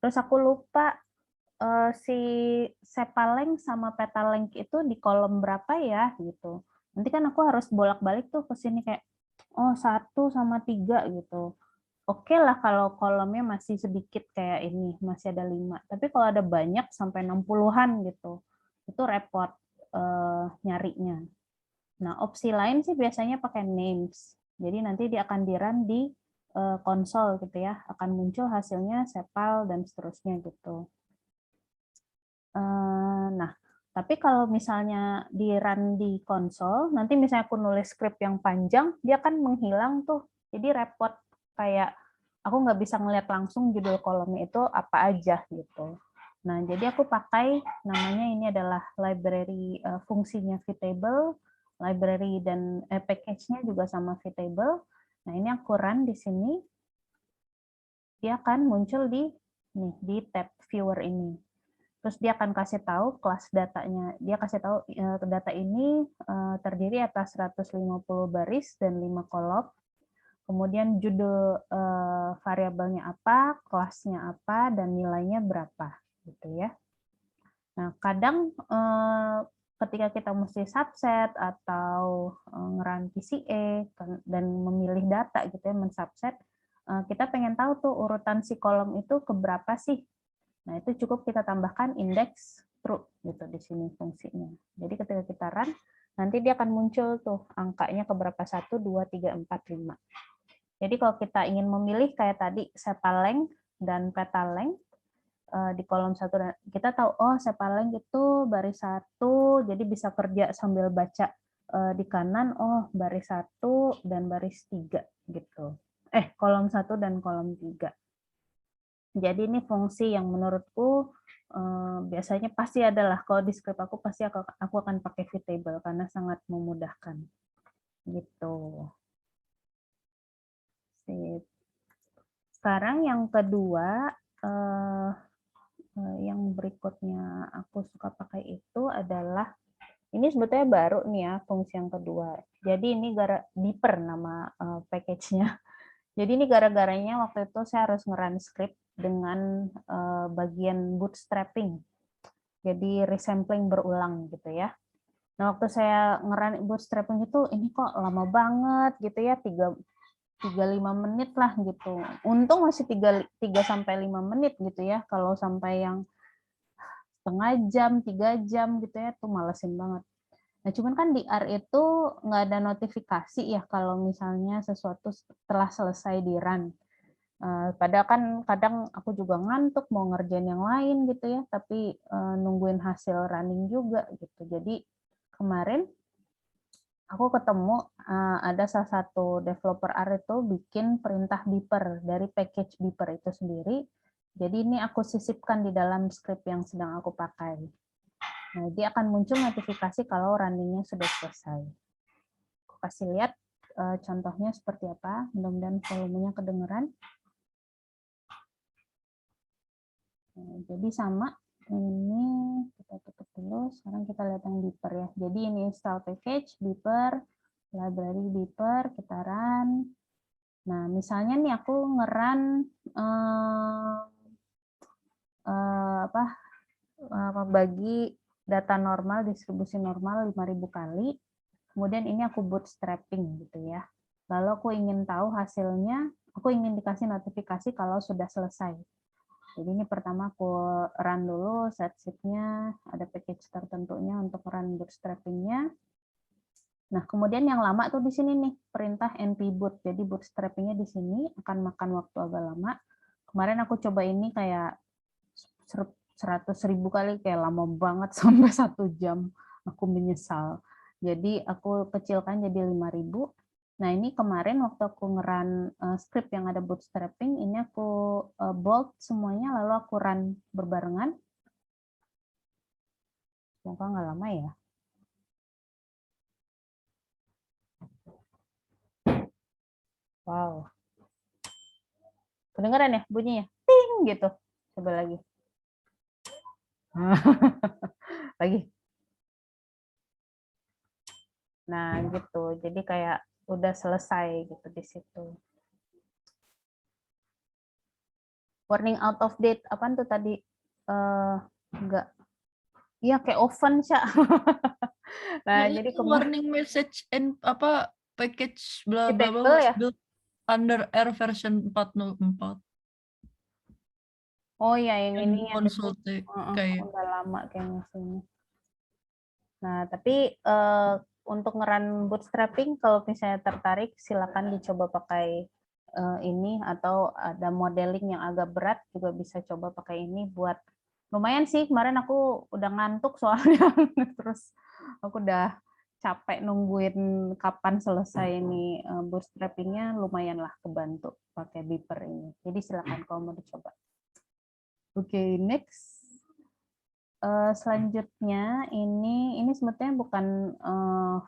Terus aku lupa si sepaleng sama petaleng itu di kolom berapa ya gitu. Nanti kan aku harus bolak-balik tuh ke sini kayak, oh 1 sama 3 gitu. Oke lah kalau kolomnya masih sedikit kayak ini, masih ada 5. Tapi kalau ada banyak sampai 60-an gitu, itu repot nyarinya. Nah, opsi lain sih biasanya pakai names. Jadi nanti dia akan di-run di konsol gitu ya, akan muncul hasilnya sepal dan seterusnya gitu. Nah, tapi kalau misalnya di-run di konsol, nanti misalnya aku nulis script yang panjang, dia akan menghilang tuh. Jadi repot, kayak aku nggak bisa ngeliat langsung judul kolomnya itu apa aja gitu. Nah, jadi aku pakai namanya ini adalah library, fungsinya Vtable, library dan package-nya juga sama Vtable. Nah, ini aku run di sini, dia akan muncul di tab viewer ini. Terus dia akan kasih tahu kelas datanya. Dia kasih tahu data ini terdiri atas 150 baris dan 5 kolom. Kemudian judul variabelnya apa, kelasnya apa, dan nilainya berapa, gitu ya. Nah, kadang ketika kita mesti subset atau nge-run PCA dan memilih data gitu ya, mensubset, kita pengen tahu tuh urutan si kolom itu keberapa sih. Nah, itu cukup kita tambahkan indeks true gitu di sini fungsinya. Jadi ketika kita run, nanti dia akan muncul tuh angkanya ke berapa, 1, 2, 3, 4, 5. Jadi kalau kita ingin memilih kayak tadi sepaleng dan petaleng di kolom 1, kita tahu oh sepaleng itu baris 1, jadi bisa kerja sambil baca di kanan, oh baris 1 dan baris 3 gitu. Kolom 1 dan kolom 3. Jadi ini fungsi yang menurutku biasanya pasti adalah kalau di script aku pasti aku akan pakai Vtable karena sangat memudahkan gitu. Sip. Sekarang yang kedua, yang berikutnya aku suka pakai itu adalah ini sebetulnya baru nih ya fungsi yang kedua. Jadi ini Beeper nama package-nya. Jadi ini gara-garanya waktu itu saya harus nge-run script dengan bagian bootstrapping. Jadi resampling berulang gitu ya. Nah, waktu saya nge-run bootstrapping itu ini kok lama banget gitu ya, 3-5 menit lah gitu. Untung masih 3 sampai 5 menit gitu ya. Kalau sampai yang setengah jam, 3 jam gitu ya, tuh malesin banget. Nah, cuman kan di R itu nggak ada notifikasi ya kalau misalnya sesuatu telah selesai di run. Padahal kan kadang aku juga ngantuk mau ngerjain yang lain gitu ya, tapi nungguin hasil running juga gitu. Jadi kemarin aku ketemu ada salah satu developer R itu bikin perintah beeper dari package beeper itu sendiri. Jadi ini aku sisipkan di dalam script yang sedang aku pakai. Nah, dia akan muncul notifikasi kalau runningnya sudah selesai. Aku kasih lihat contohnya seperti apa, mudah-mudahan volumenya kedengeran. Nah, jadi sama, ini kita tutup dulu, sekarang kita lihat yang beeper ya. Jadi ini install package, beeper, library beeper, kita run. Nah, misalnya nih aku nge-run bagi data normal, distribusi normal 5.000 kali, kemudian ini aku bootstrapping gitu ya. Lalu aku ingin tahu hasilnya, aku ingin dikasih notifikasi kalau sudah selesai. Jadi ini pertama aku run dulu set sheet-nya, ada package tertentunya untuk run bootstrapping-nya. Nah, kemudian yang lama tuh di sini nih, perintah npboot. Jadi bootstrapping-nya di sini akan makan waktu agak lama. Kemarin aku coba ini kayak 100.000 kali, kayak lama banget sampai 1 jam. Aku menyesal. Jadi aku kecilkan jadi 5.000. Nah, ini kemarin waktu aku nge-run script yang ada bootstrapping, ini aku bold semuanya, lalu aku run berbarengan. Semoga nggak lama ya. Wow. Kedengeran ya bunyinya? Ting gitu. Coba lagi. Lagi. Nah, gitu. Jadi kayak udah selesai gitu di situ. Warning out of date. Apaan tuh tadi? Enggak. Iya, kayak oven, Sya. Nah, Ya, jadi itu warning message and apa package bla bla bla Table was ya? built under Air version 404. Oh ya, yang Yang ini yang konsulte kayak udah lama kayaknya sini. Nah, tapi untuk ngeran bootstrapping, kalau misalnya tertarik, silakan dicoba pakai ini, atau ada modeling yang agak berat juga bisa coba pakai ini buat lumayan sih. Kemarin aku udah ngantuk soalnya, terus aku udah capek nungguin kapan selesai ini bootstrappingnya, lumayan lah kebantu pakai Beeper ini. Jadi silakan kalau mau dicoba. Oke, next. Selanjutnya ini sebetulnya bukan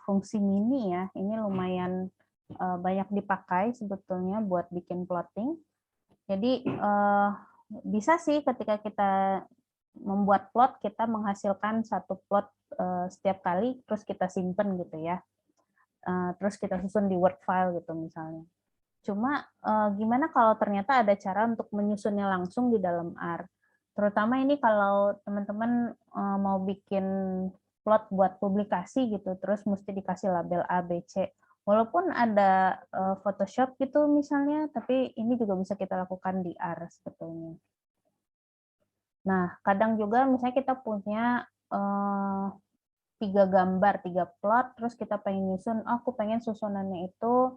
fungsi mini ya, ini lumayan banyak dipakai sebetulnya buat bikin plotting. Jadi bisa sih ketika kita membuat plot, kita menghasilkan satu plot setiap kali, terus kita simpen gitu ya, terus kita susun di Word file gitu misalnya. Cuma gimana kalau ternyata ada cara untuk menyusunnya langsung di dalam R? Terutama ini kalau teman-teman mau bikin plot buat publikasi gitu, terus mesti dikasih label A, B, C. Walaupun ada Photoshop gitu misalnya, tapi ini juga bisa kita lakukan di R sebetulnya. Nah, kadang juga misalnya kita punya 3 gambar, 3 plot, terus kita pengen nyusun, oh, aku pengen susunannya itu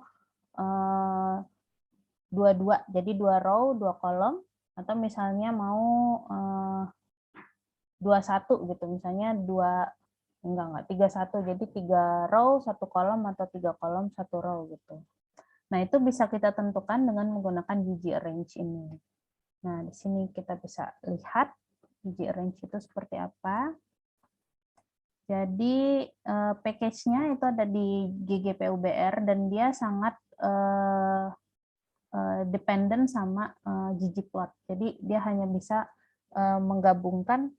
dua-dua, jadi 2 row, 2 kolom, atau misalnya mau 21 gitu, misalnya 31, jadi 3 row, 1 kolom, atau 3 kolom, 1 row gitu. Nah, itu bisa kita tentukan dengan menggunakan gigi arrange ini. Nah, di sini kita bisa lihat gigi arrange itu seperti apa. Jadi package-nya itu ada di GGPUBR dan dia sangat dependent sama ggplot. Jadi dia hanya bisa menggabungkan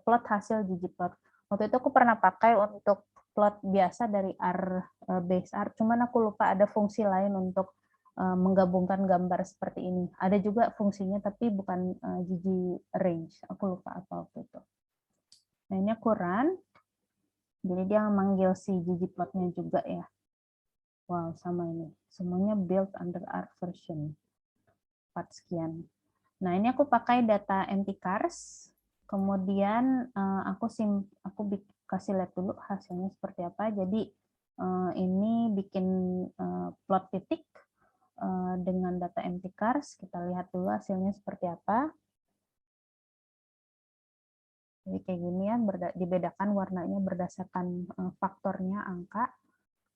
plot hasil ggplot. Waktu itu aku pernah pakai untuk plot biasa dari R base R, cuman aku lupa ada fungsi lain untuk menggabungkan gambar seperti ini. Ada juga fungsinya tapi bukan ggrange. Aku lupa apa waktu itu. Nah, ini aku run. Jadi dia manggil si ggplotnya juga ya. Wow, sama ini. Semuanya built under R version 4 sekian. Nah, ini aku pakai data empty cars. Kemudian aku kasih lihat dulu hasilnya seperti apa. Jadi ini bikin plot titik dengan data empty cars. Kita lihat dulu hasilnya seperti apa. Jadi kayak gini ya, dibedakan warnanya berdasarkan faktornya angka.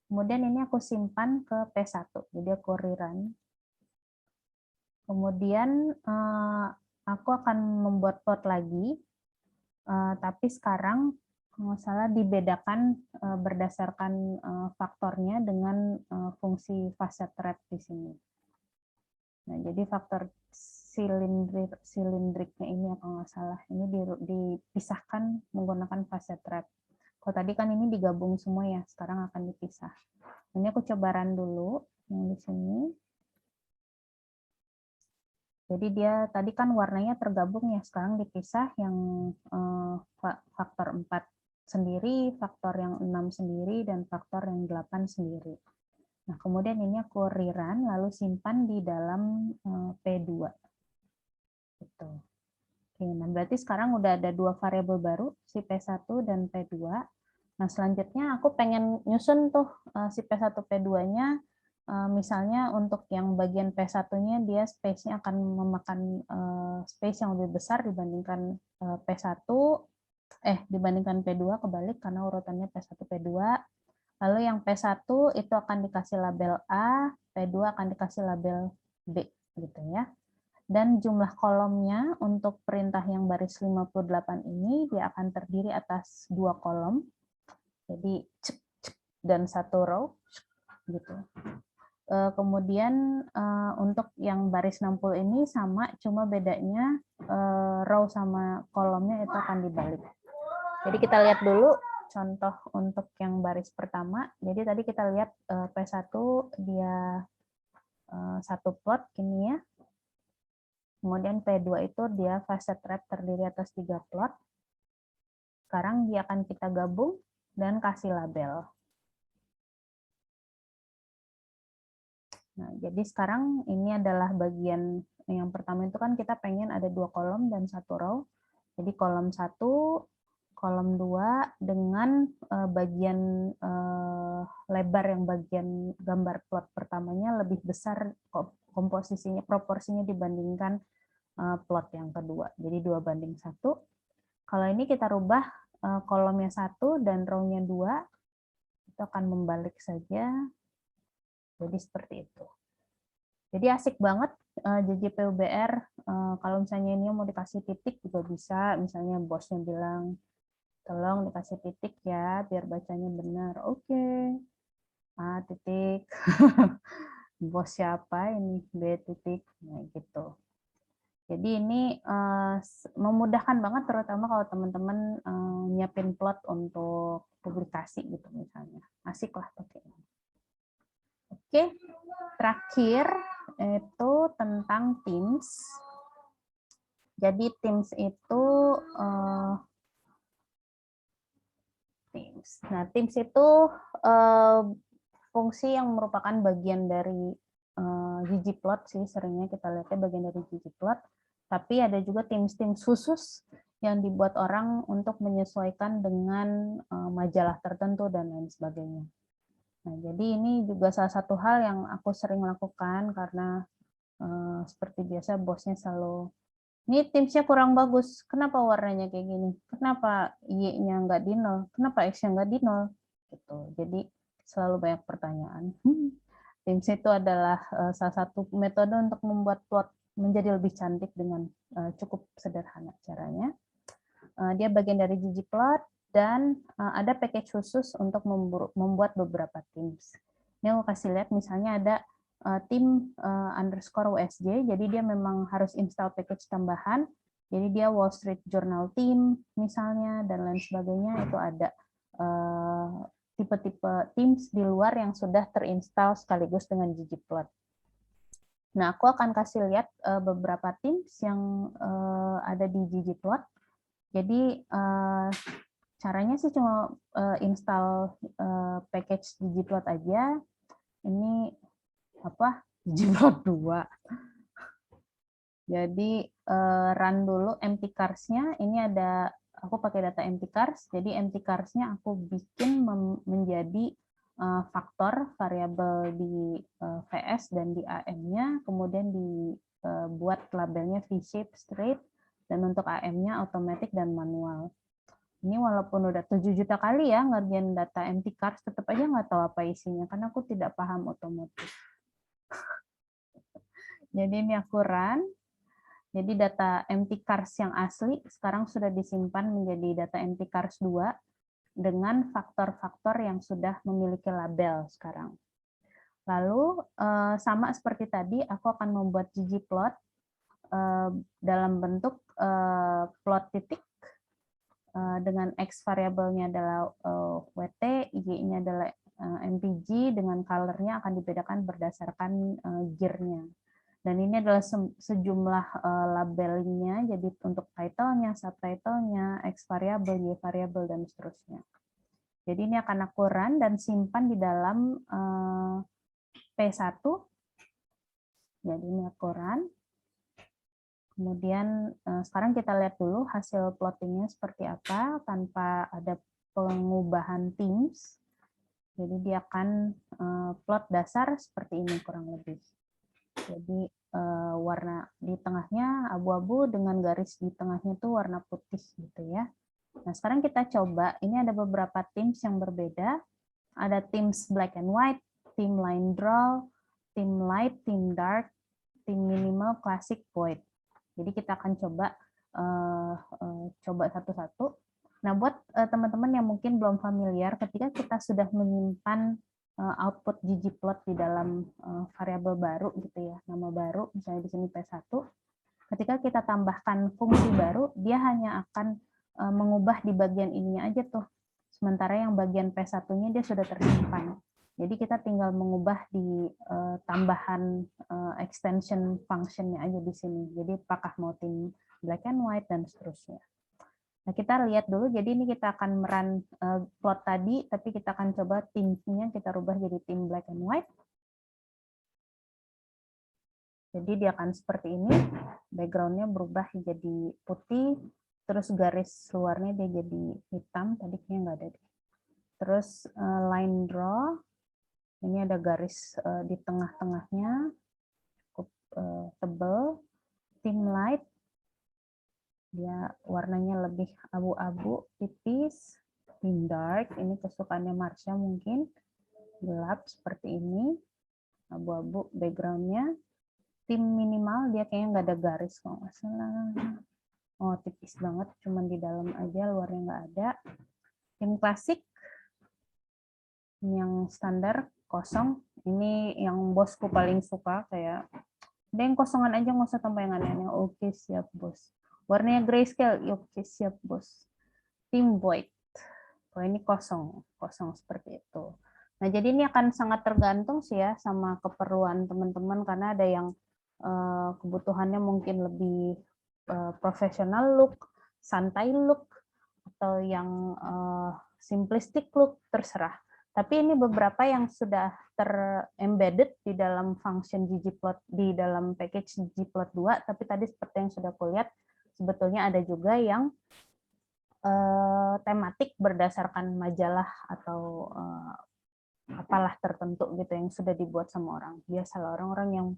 Kemudian ini aku simpan ke P1. Jadi aku rerun. Kemudian aku akan membuat plot lagi, tapi sekarang kalau nggak salah dibedakan berdasarkan faktornya dengan fungsi facet trap di sini. Nah, jadi faktor silindriknya ini kalau nggak salah ini dipisahkan menggunakan facet trap. Kalau tadi kan ini digabung semua ya, sekarang akan dipisah. Ini aku coba run dulu yang di sini. Jadi dia tadi kan warnanya tergabung ya, sekarang dipisah yang faktor 4 sendiri, faktor yang 6 sendiri, dan faktor yang 8 sendiri. Nah, kemudian ini aku rerun, lalu simpan di dalam P2. Gitu. Oke, nah berarti sekarang udah ada 2 variabel baru, si P1 dan P2. Nah, selanjutnya aku pengen nyusun tuh si P1 P2-nya. Misalnya untuk yang bagian P1-nya dia space-nya akan memakan space yang lebih besar dibandingkan P1, dibandingkan P2, kebalik karena urutannya P1 P2. Lalu yang P1 itu akan dikasih label A, P2 akan dikasih label B gitu ya. Dan jumlah kolomnya untuk perintah yang baris 58 ini dia akan terdiri atas 2 kolom. Jadi cek, cek, dan 1 row gitu. Kemudian untuk yang baris 60 ini sama, cuma bedanya row sama kolomnya itu akan dibalik. Jadi kita lihat dulu contoh untuk yang baris pertama. Jadi tadi kita lihat P1 dia satu plot gini ya. Kemudian P2 itu dia facet wrap terdiri atas 3 plot. Sekarang dia akan kita gabung dan kasih label. Nah, jadi sekarang ini adalah bagian yang pertama itu kan kita pengen ada 2 kolom dan 1 row. Jadi kolom 1, kolom 2 dengan bagian lebar yang bagian gambar plot pertamanya lebih besar komposisinya, proporsinya dibandingkan plot yang kedua. Jadi 2:1. Kalau ini kita rubah kolomnya 1 dan row-nya 2, itu akan membalik saja. Jadi seperti itu. Jadi asik banget JJPUBR. Kalau misalnya ini mau dikasih titik juga bisa. Misalnya bosnya bilang, tolong dikasih titik ya, biar bacanya benar. Oke. A titik. Bos siapa ini? B titik. Nah, gitu. Jadi ini memudahkan banget, terutama kalau teman-teman nyiapin plot untuk publikasi gitu misalnya. Asik lah pakai ini. Oke, terakhir itu tentang Teams. Jadi Teams itu Nah, Teams itu fungsi yang merupakan bagian dari ggplot sih, seringnya kita lihatnya bagian dari ggplot. Tapi ada juga Teams-Teams khusus yang dibuat orang untuk menyesuaikan dengan majalah tertentu dan lain sebagainya. Nah, jadi ini juga salah satu hal yang aku sering lakukan karena seperti biasa bosnya selalu, ini Teams-nya kurang bagus, kenapa warnanya kayak gini? Kenapa Y-nya nggak di 0? Kenapa X-nya nggak di 0? Gitu. Jadi selalu banyak pertanyaan. Teams itu adalah salah satu metode untuk membuat plot menjadi lebih cantik dengan cukup sederhana caranya. Dia bagian dari ggplot dan ada package khusus untuk membuat beberapa Teams. Ini aku kasih lihat misalnya ada tim _WSJ, jadi dia memang harus install package tambahan. Jadi dia Wall Street Journal Team misalnya dan lain sebagainya, itu ada tipe-tipe Teams di luar yang sudah terinstall sekaligus dengan ggplot. Nah, aku akan kasih lihat beberapa Teams yang ada di ggplot. Jadi caranya sih cuma install package ggplot aja. Ini apa? Ggplot 2. Jadi run dulu empty cars-nya. Ini ada, aku pakai data empty cars. Jadi empty cars-nya aku bikin menjadi faktor variabel di VS dan di AM-nya, kemudian dibuat labelnya V-shape straight, dan untuk AM-nya automatic dan manual. Ini walaupun udah 7 juta kali ya ngerjain data empty cars, tetap aja nggak tahu apa isinya, karena aku tidak paham otomotif. Jadi ini aku run. Jadi data empty cars yang asli sekarang sudah disimpan menjadi data empty cars 2 dengan faktor-faktor yang sudah memiliki label sekarang. Lalu sama seperti tadi, aku akan membuat ggplot dalam bentuk plot titik dengan X variabelnya adalah WT, Y-nya adalah MPG, dengan color-nya akan dibedakan berdasarkan gear-nya. Dan ini adalah sejumlah labelingnya, jadi untuk title-nya, subtitle-nya, X variabel, Y variabel, dan seterusnya. Jadi ini akan aku run dan simpan di dalam P1. Jadi ini aku run. Kemudian sekarang kita lihat dulu hasil plottingnya seperti apa tanpa ada pengubahan Teams. Jadi dia akan plot dasar seperti ini kurang lebih. Jadi warna di tengahnya abu-abu dengan garis di tengahnya itu warna putih gitu ya. Nah sekarang kita coba, ini ada beberapa Teams yang berbeda. Ada themes black and white, theme line draw, theme light, theme dark, theme minimal, classic, void. Jadi kita akan coba satu-satu. Nah, buat teman-teman yang mungkin belum familiar, ketika kita sudah menyimpan output ggplot di dalam variabel baru gitu ya, nama baru, misalnya di sini P1, ketika kita tambahkan fungsi baru, dia hanya akan mengubah di bagian ininya aja tuh. Sementara yang bagian P1-nya dia sudah tersimpan. Jadi kita tinggal mengubah di tambahan extension function-nya aja di sini. Jadi apakah mau theme black and white dan seterusnya. Nah, kita lihat dulu. Jadi ini kita akan merun plot tadi, tapi kita akan coba theme-nya kita rubah jadi theme black and white. Jadi dia akan seperti ini. Background-nya berubah jadi putih, terus garis luarnya dia jadi hitam. Tadi kayaknya nggak ada deh. Terus line draw. Ini ada garis di tengah-tengahnya, cukup tebal. Theme light, dia warnanya lebih abu-abu, tipis. Theme dark, ini kesukaannya Marsha mungkin, gelap seperti ini, abu-abu background-nya. Theme minimal, dia kayaknya nggak ada garis kalau nggak salah. Oh, tipis banget, cuman di dalam aja, luarnya nggak ada. Theme klasik, yang standar, kosong. Ini yang bosku paling suka, kayak ada yang kosongan aja, nggak usah tambah yang aneh-aneh. Oke, siap bos. Warnanya grayscale, oke siap bos. Theme void. Oh, ini kosong seperti itu. Nah, jadi ini akan sangat tergantung sih ya sama keperluan teman-teman, karena ada yang kebutuhannya mungkin lebih profesional look, santai look, atau yang simplistic look, terserah. Tapi ini beberapa yang sudah ter-embedded di dalam function ggplot, di dalam package ggplot 2, tapi tadi seperti yang sudah aku lihat, sebetulnya ada juga yang tematik berdasarkan majalah atau apalah tertentu gitu yang sudah dibuat sama orang. Biasalah orang-orang yang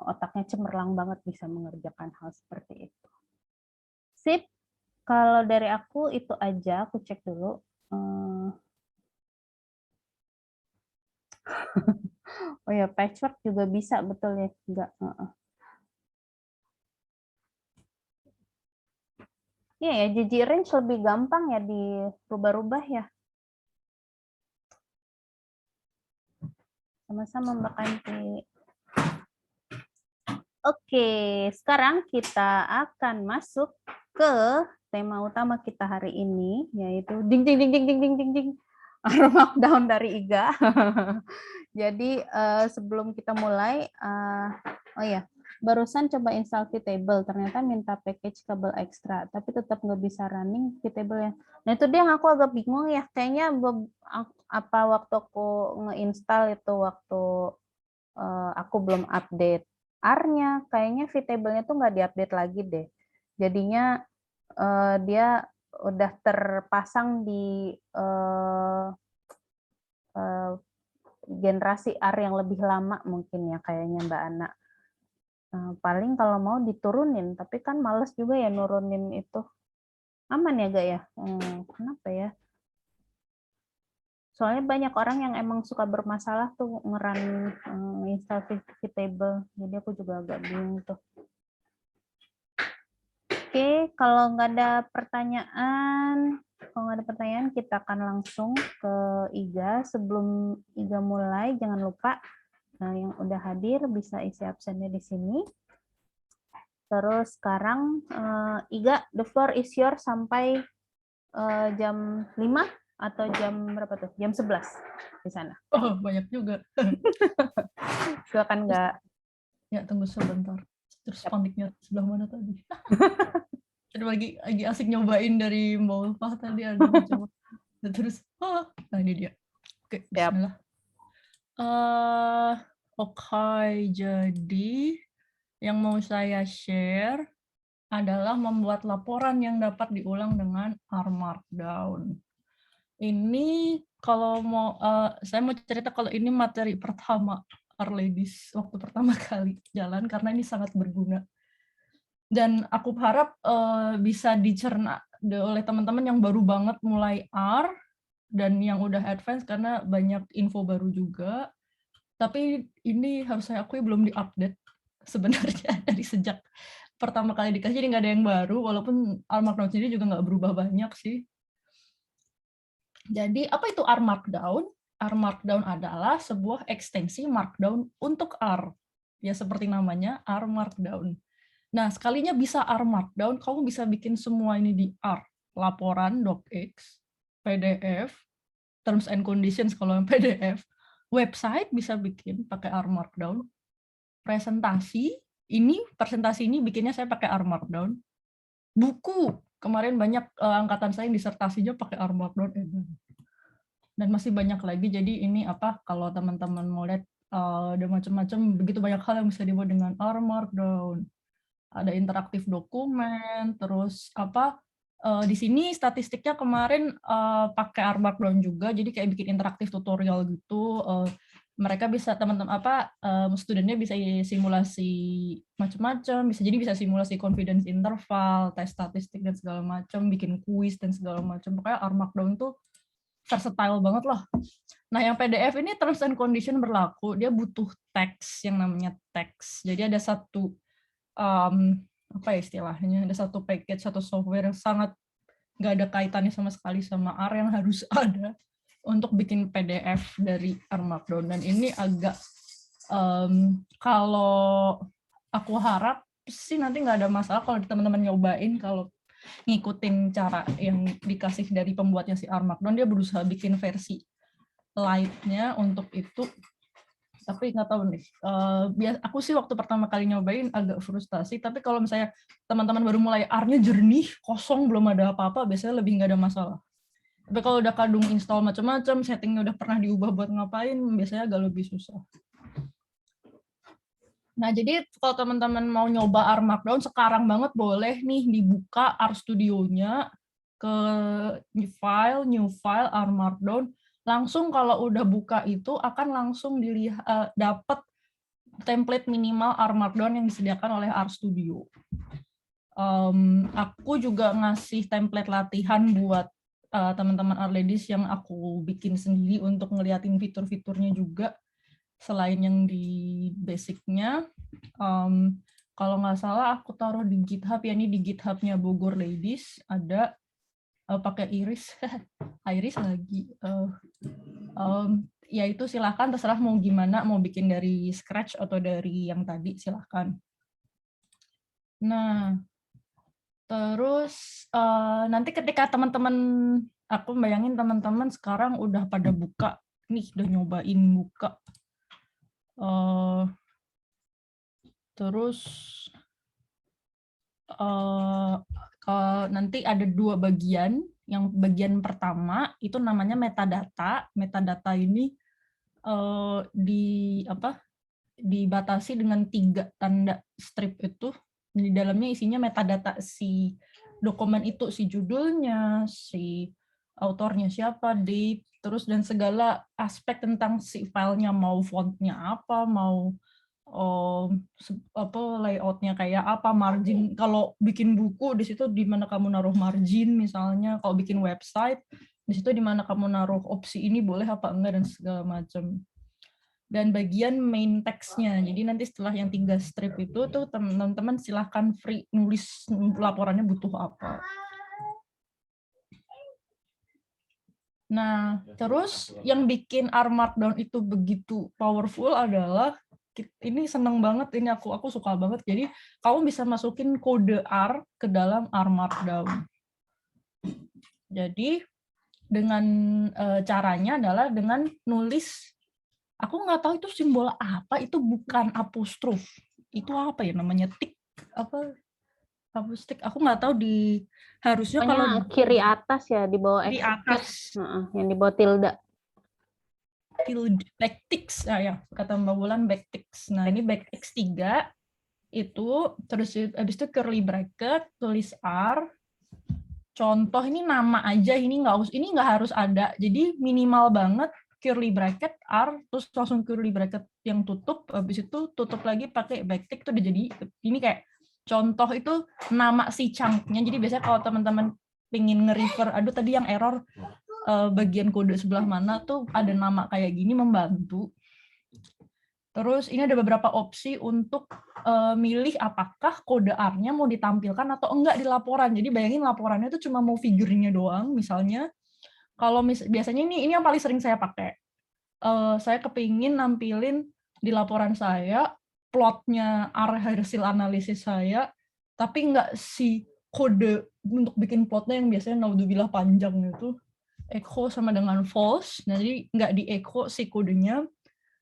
otaknya cemerlang banget bisa mengerjakan hal seperti itu. Sip, kalau dari aku itu aja, aku cek dulu. Oh ya, patchwork juga bisa, betul ya? Enggak. Iya ya, GG range lebih gampang ya dirubah-rubah ya. Sama-sama Mbak Kanti. Oke, sekarang kita akan masuk ke tema utama kita hari ini, yaitu ding ding ding ding ding ding ding ding markdown dari IGA. Jadi sebelum kita mulai, oh ya, barusan coba install Vtable, ternyata minta package kabel ekstra, tapi tetap nggak bisa running Vtable ya. Nah itu dia yang aku agak bingung ya, kayaknya apa waktu aku nge-install itu waktu aku belum update R-nya, kayaknya Vtable-nya tuh nggak diupdate lagi deh. Jadinya dia udah terpasang di generasi R yang lebih lama mungkin ya kayaknya Mbak Ana. Paling kalau mau diturunin, tapi kan males juga ya nurunin itu. Aman ya gak ya? Kenapa ya? Soalnya banyak orang yang emang suka bermasalah tuh ngeran install Vtable. Jadi aku juga agak bingung tuh. Oke, kalau nggak ada pertanyaan, kita akan langsung ke IGA. Sebelum IGA mulai, jangan lupa yang udah hadir bisa isi absennya di sini. Terus sekarang IGA, the floor is yours sampai jam 5 atau jam berapa tuh? Jam 11 di sana. Oh, banyak juga. Silakan nggak? Ya, tunggu sebentar. Terus paniknya sebelah mana tadi? Tadi lagi asik nyobain dari Mbak Ulfah tadi ada coba. Terus, nah ini dia. Oke, bismillah. Oke, jadi yang mau saya share adalah membuat laporan yang dapat diulang dengan R Markdown. Ini kalau mau, saya mau cerita kalau ini materi pertama R Ladies waktu pertama kali jalan karena ini sangat berguna. Dan aku harap bisa dicerna oleh teman-teman yang baru banget mulai R, dan yang udah advance karena banyak info baru juga. Tapi ini harus saya akui belum diupdate sebenarnya dari sejak pertama kali dikasih, jadi nggak ada yang baru, walaupun R Markdown sendiri juga nggak berubah banyak sih. Jadi apa itu R Markdown? R Markdown adalah sebuah ekstensi Markdown untuk R. Ya seperti namanya, R Markdown. Nah, sekalinya bisa R Markdown, kamu bisa bikin semua ini di R. Laporan, docx, PDF, terms and conditions kalau yang PDF, website bisa bikin pakai R Markdown, presentasi ini bikinnya saya pakai R Markdown, buku, kemarin banyak angkatan saya yang disertasinya pakai R Markdown, dan masih banyak lagi. Jadi ini kalau teman-teman mau lihat ada macam-macam, begitu banyak hal yang bisa dibuat dengan R Markdown. Ada interaktif dokumen, terus di sini statistiknya kemarin pakai R Markdown juga, jadi kayak bikin interaktif tutorial gitu. Mereka bisa studentnya bisa simulasi macam-macam, bisa simulasi confidence interval, tes statistik dan segala macam, bikin kuis dan segala macam. Pokoknya R Markdown tuh versatile banget lah. Nah, yang PDF ini terms and condition berlaku, dia butuh teks yang namanya teks. Jadi ada satu istilahnya, ada satu package, satu software yang sangat nggak ada kaitannya sama sekali sama R yang harus ada untuk bikin PDF dari R Markdown. Dan ini agak kalau aku harap sih nanti nggak ada masalah kalau teman-teman nyobain, kalau ngikutin cara yang dikasih dari pembuatnya si R Markdown. Dia berusaha bikin versi light-nya untuk itu, tapi nggak tahu nih. Aku sih waktu pertama kali nyobain agak frustasi, tapi kalau misalnya teman-teman baru mulai R-nya jernih, kosong, belum ada apa-apa, biasanya lebih nggak ada masalah. Tapi kalau udah kadung install macam-macam, settingnya udah pernah diubah buat ngapain, biasanya agak lebih susah. Nah, jadi kalau teman-teman mau nyoba R Markdown, sekarang banget boleh nih dibuka RStudio-nya, ke new file, R Markdown. Langsung kalau udah buka itu akan langsung dilihat dapat template minimal R Markdown yang disediakan oleh RStudio. Aku juga ngasih template latihan buat teman-teman R-Ladies yang aku bikin sendiri untuk ngeliatin fitur-fiturnya juga, selain yang di basic-nya. Kalau nggak salah aku taruh di GitHub ya, ini di GitHub-nya Bogor Ladies, ada pakai Iris, Iris lagi. Ya itu silahkan, terserah mau gimana, mau bikin dari scratch atau dari yang tadi, silahkan. Nah, terus nanti ketika teman-teman, aku bayangin teman-teman sekarang udah pada buka, nih udah nyobain buka. Terus nanti ada dua bagian. Yang bagian pertama itu namanya metadata. Metadata ini dibatasi dengan 3 tanda strip itu. Di dalamnya isinya metadata si dokumen itu, si judulnya, si autornya siapa, date, terus dan segala aspek tentang si filenya, mau fontnya apa, mau layoutnya kayak apa, margin. Kalau bikin buku di situ di mana kamu naruh margin misalnya, kalau bikin website di situ di mana kamu naruh opsi ini boleh apa enggak dan segala macam. Dan bagian main text-nya. Jadi nanti setelah yang 3 strip itu tuh teman-teman silahkan free nulis laporannya butuh apa. Nah, terus yang bikin R Markdown itu begitu powerful adalah, ini seneng banget, ini aku suka banget. Jadi kamu bisa masukin kode R ke dalam R Markdown. Jadi dengan caranya adalah dengan nulis, aku nggak tahu itu simbol apa, itu bukan apostrof, itu apa ya namanya, tik apa, apostik, aku nggak tahu harusnya kalau kiri atas ya, di bawah kiri atas, yang di bawah tilde. Backticks, ya kata Mbak Wulan, backticks. Nah ini backticks 3 itu, terus habis itu curly bracket, tulis R. Contoh ini nama aja, ini nggak harus ada, jadi minimal banget curly bracket R, terus langsung curly bracket yang tutup, habis itu tutup lagi pakai backtick, itu udah jadi ini kayak contoh itu nama si chunk-nya. Jadi biasanya kalau teman-teman pingin nge-refer, aduh tadi yang error bagian kode sebelah mana tuh ada nama kayak gini membantu. Terus ini ada beberapa opsi untuk milih apakah kode R-nya mau ditampilkan atau enggak di laporan. Jadi bayangin laporannya itu cuma mau figurnya doang. Misalnya, kalau biasanya ini yang paling sering saya pakai. Saya kepingin nampilin di laporan saya plotnya hasil analisis saya, tapi enggak si kode untuk bikin plotnya yang biasanya naudzubillah panjang itu echo sama dengan false. Nah, jadi enggak di echo si kodenya.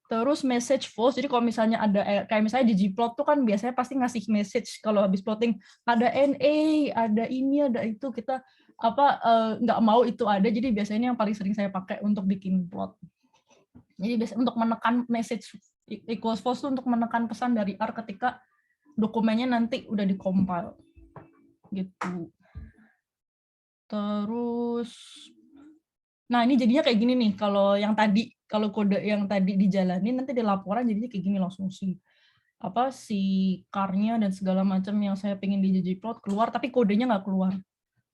Terus message false, jadi kalau misalnya ada kayak misalnya di Gplot tuh kan biasanya pasti ngasih message kalau habis plotting ada NA, ada ini, ada itu, kita nggak mau itu ada, jadi biasanya yang paling sering saya pakai untuk bikin plot. Jadi biasanya untuk menekan message equals false tuh untuk menekan pesan dari R ketika dokumennya nanti udah di-compile. Gitu. Terus, nah ini jadinya kayak gini nih, kalau kode yang tadi dijalanin nanti di laporan jadinya kayak gini langsung si car-nya dan segala macam yang saya pengen di ggplot keluar, tapi kodenya nggak keluar.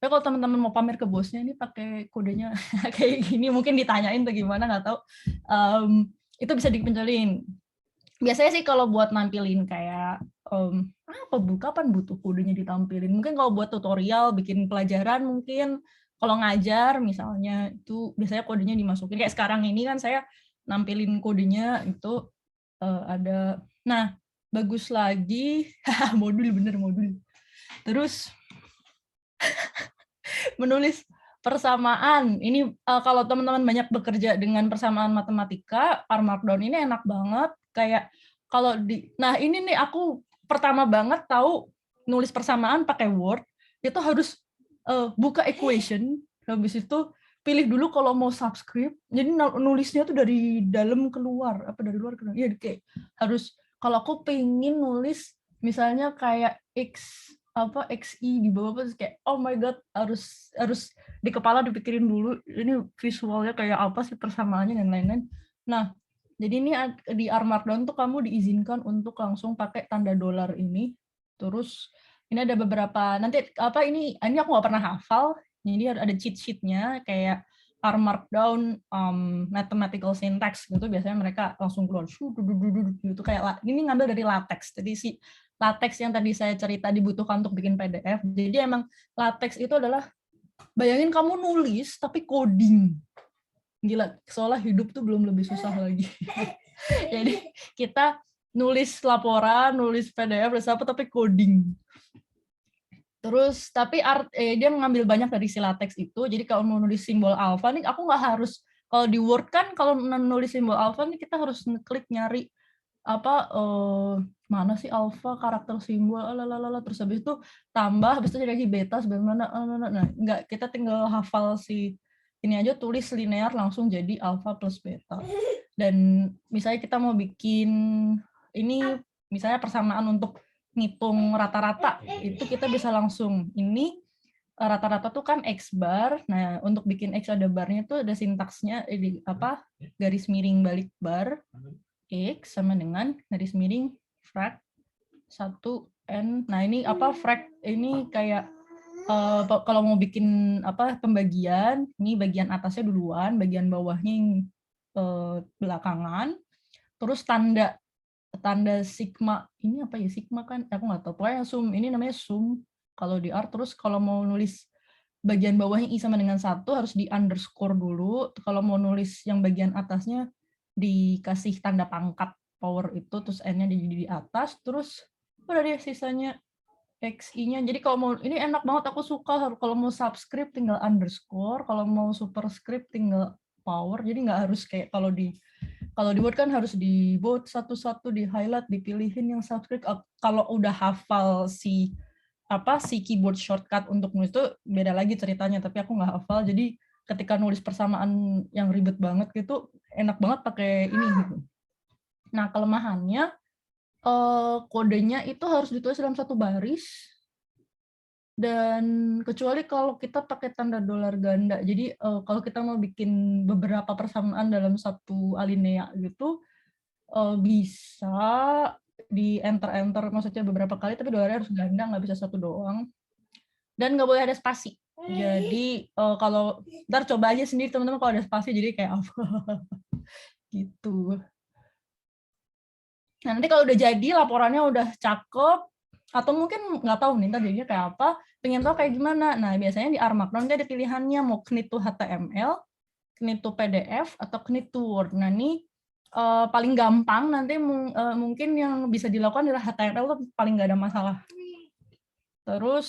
Tapi kalau teman-teman mau pamer ke bosnya ini pakai kodenya kayak gini, mungkin ditanyain tuh gimana, nggak tahu. Itu bisa dipencelin. Biasanya sih kalau buat nampilin kayak kapan butuh kodenya ditampilin? Mungkin kalau buat tutorial, bikin pelajaran mungkin. Kalau ngajar misalnya itu biasanya kodenya dimasukin. Kayak sekarang ini kan saya nampilin kodenya itu ada. Nah, bagus lagi modul. Terus menulis persamaan. Ini kalau teman-teman banyak bekerja dengan persamaan matematika, R Markdown ini enak banget. Kayak kalau nah ini nih aku pertama banget tahu nulis persamaan pakai Word, itu harus buka equation, habis itu pilih dulu kalau mau subscript. Jadi nulisnya tuh dari dalam keluar, dari luar keluar. Iya, kayak harus, kalau aku pengen nulis misalnya kayak XI di bawah, terus kayak oh my god, harus di kepala dipikirin dulu ini visualnya kayak apa sih persamaannya dan lain-lain. Nah, jadi ini di R Markdown tuh kamu diizinkan untuk langsung pakai tanda dolar ini. Terus ini ada beberapa, nanti ini aku nggak pernah hafal, jadi ada cheat sheet-nya kayak R Markdown mathematical syntax gitu, biasanya mereka langsung keluar gitu, kayak ini ngambil dari LaTeX. Jadi si LaTeX yang tadi saya cerita dibutuhkan untuk bikin PDF. Jadi emang LaTeX itu adalah, bayangin kamu nulis tapi coding. Gila, seolah hidup tuh belum lebih susah lagi. Jadi kita nulis laporan, nulis PDF, tapi coding. Terus tapi dia mengambil banyak dari si LaTeX itu. Jadi kalau mau nulis simbol alfa nih, aku nggak harus, kalau di Word kan kalau nulis simbol alfa nih kita harus ngeklik nyari mana sih alfa, karakter simbol, terus habis itu tambah, habis itu jadi lagi beta sebagaimana. Nah, enggak, kita tinggal hafal si ini aja, tulis linear langsung jadi alfa plus beta. Dan misalnya kita mau bikin ini, misalnya persamaan untuk ngitung rata-rata, itu kita bisa langsung ini rata-rata tuh kan X bar. Nah, untuk bikin X ada barnya tuh ada sintaksnya garis miring balik bar X sama dengan garis miring frac 1N. Nah, ini frac ini kayak kalau mau bikin pembagian, ini bagian atasnya duluan, bagian bawahnya yang belakangan. Terus tanda sigma, ini apa ya, sigma kan aku nggak tahu, pokoknya sum, ini namanya sum kalau di R. Terus kalau mau nulis bagian bawahnya I sama dengan 1 harus di underscore dulu. Kalau mau nulis yang bagian atasnya dikasih tanda pangkat power itu, terus N-nya di atas, terus udah deh sisanya XI-nya. Jadi kalau mau, ini enak banget, aku suka. Kalau mau subscript tinggal underscore, kalau mau superscript tinggal power. Jadi nggak harus kayak kalau di Word kan harus di bold satu-satu, di highlight, dipilihin yang subscript. Kalau udah hafal si keyboard shortcut untuk nulis itu beda lagi ceritanya, tapi aku nggak hafal. Jadi ketika nulis persamaan yang ribet banget gitu, enak banget pakai ini gitu. Nah, kelemahannya kodenya itu harus ditulis dalam satu baris, dan kecuali kalau kita pakai tanda dolar ganda. Jadi kalau kita mau bikin beberapa persamaan dalam satu alinea gitu, bisa di enter maksudnya beberapa kali, tapi dolarnya harus ganda, nggak bisa satu doang. Dan nggak boleh ada spasi. Jadi kalau ntar coba aja sendiri teman-teman kalau ada spasi jadi kayak apa gitu. Nah, nanti kalau udah jadi laporannya udah cakep atau mungkin nggak tahu nih ntar jadinya kayak apa, pengen tahu kayak gimana. Nah biasanya di R Markdown nanti ada pilihannya mau knit to HTML, knit to PDF atau knit to Word. Nah ini paling gampang nanti mungkin yang bisa dilakukan adalah HTML tuh paling nggak ada masalah. Terus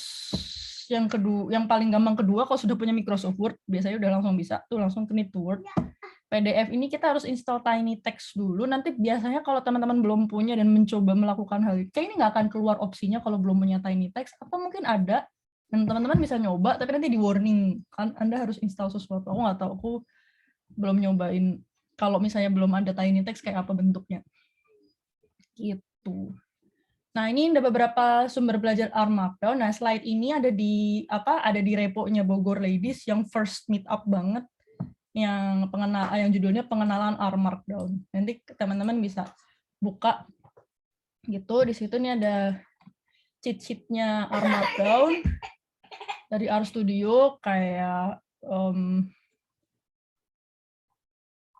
yang kedua, yang paling gampang kedua kalau sudah punya Microsoft Word biasanya udah langsung bisa tuh langsung knit to Word. PDF ini kita harus install Tiny Text dulu. Nanti biasanya kalau teman-teman belum punya dan mencoba melakukan hal itu, kayak ini nggak akan keluar opsinya kalau belum punya Tiny Text, atau mungkin ada, dan teman-teman bisa nyoba, tapi nanti di warning, kan Anda harus install sesuatu. Aku nggak tahu, aku belum nyobain kalau misalnya belum ada Tiny Text kayak apa bentuknya. Gitu. Nah, ini ada beberapa sumber belajar R Markdown. Nah, slide ini ada di repo-nya Bogor Ladies yang first meet up banget, yang judulnya pengenalan R Markdown. Nanti teman-teman bisa buka gitu. Di situ nih ada cheat sheet-nya R Markdown dari R Studio, kayak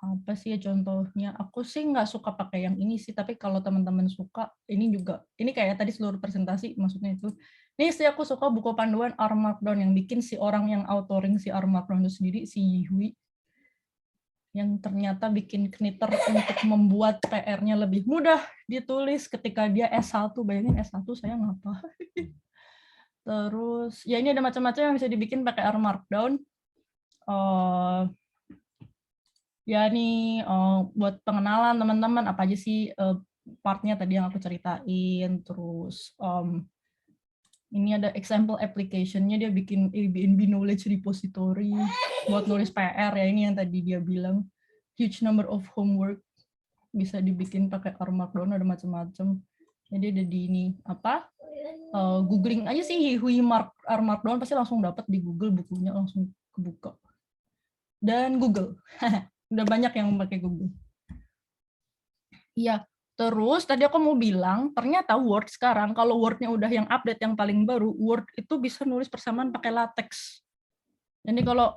apa sih ya contohnya. Aku sih nggak suka pakai yang ini sih, tapi kalau teman-teman suka, ini juga, ini kayak tadi seluruh presentasi maksudnya itu. Ini sih aku suka buku panduan R Markdown yang bikin si orang yang authoring si R Markdown itu sendiri, si Yihui, yang ternyata bikin Knitter untuk membuat PR-nya lebih mudah ditulis ketika dia S1. Bayangin S1 saya ngapa. Terus, ya ini ada macam-macam yang bisa dibikin pakai R Markdown. Ya nih, buat pengenalan teman-teman, apa aja sih partnya tadi yang aku ceritain. Terus, ini ada example application-nya, dia bikin Airbnb Knowledge Repository buat nulis PR, ya ini yang tadi dia bilang. Huge number of homework bisa dibikin pakai R Markdown, ada macam-macam. Jadi ada di ini googling aja sih Hui R Markdown, pasti langsung dapat di Google, bukunya langsung kebuka. Dan Google, udah banyak yang pakai Google. Iya, terus tadi aku mau bilang ternyata Word sekarang kalau Word-nya udah yang update yang paling baru, Word itu bisa nulis persamaan pakai LaTeX. Jadi kalau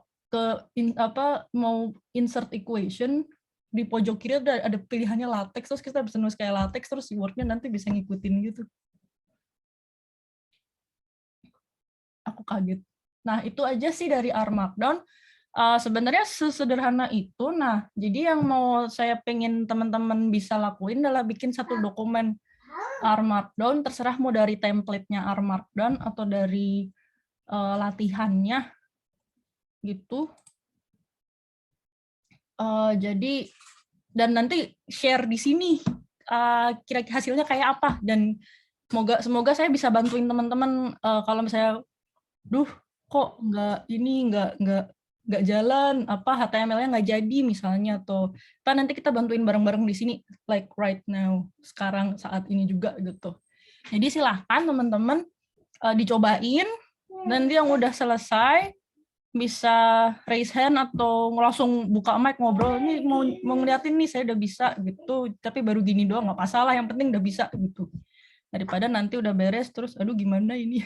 mau insert equation, di pojok kiri ada pilihannya LaTeX, terus kita bisa nulis kayak LaTeX, terus si Word-nya nanti bisa ngikutin gitu. Aku kaget. Nah, itu aja sih dari R Markdown. Sebenarnya sesederhana itu. Nah, jadi yang mau saya pengen teman-teman bisa lakuin adalah bikin satu dokumen R Markdown, terserah mau dari template-nya R Markdown atau dari latihannya, gitu. Jadi dan nanti share di sini kira-kira hasilnya kayak apa, dan semoga saya bisa bantuin teman-teman kalau misalnya kok nggak jalan, HTML-nya nggak jadi misalnya, atau nanti kita bantuin bareng-bareng di sini like right now, sekarang saat ini juga gitu. Jadi silahkan teman-teman dicobain, nanti yang udah selesai bisa raise hand atau langsung buka mic ngobrol, ini mau ngeliatin nih saya udah bisa gitu, tapi baru gini doang nggak masalah, yang penting udah bisa gitu, daripada nanti udah beres terus aduh gimana ini.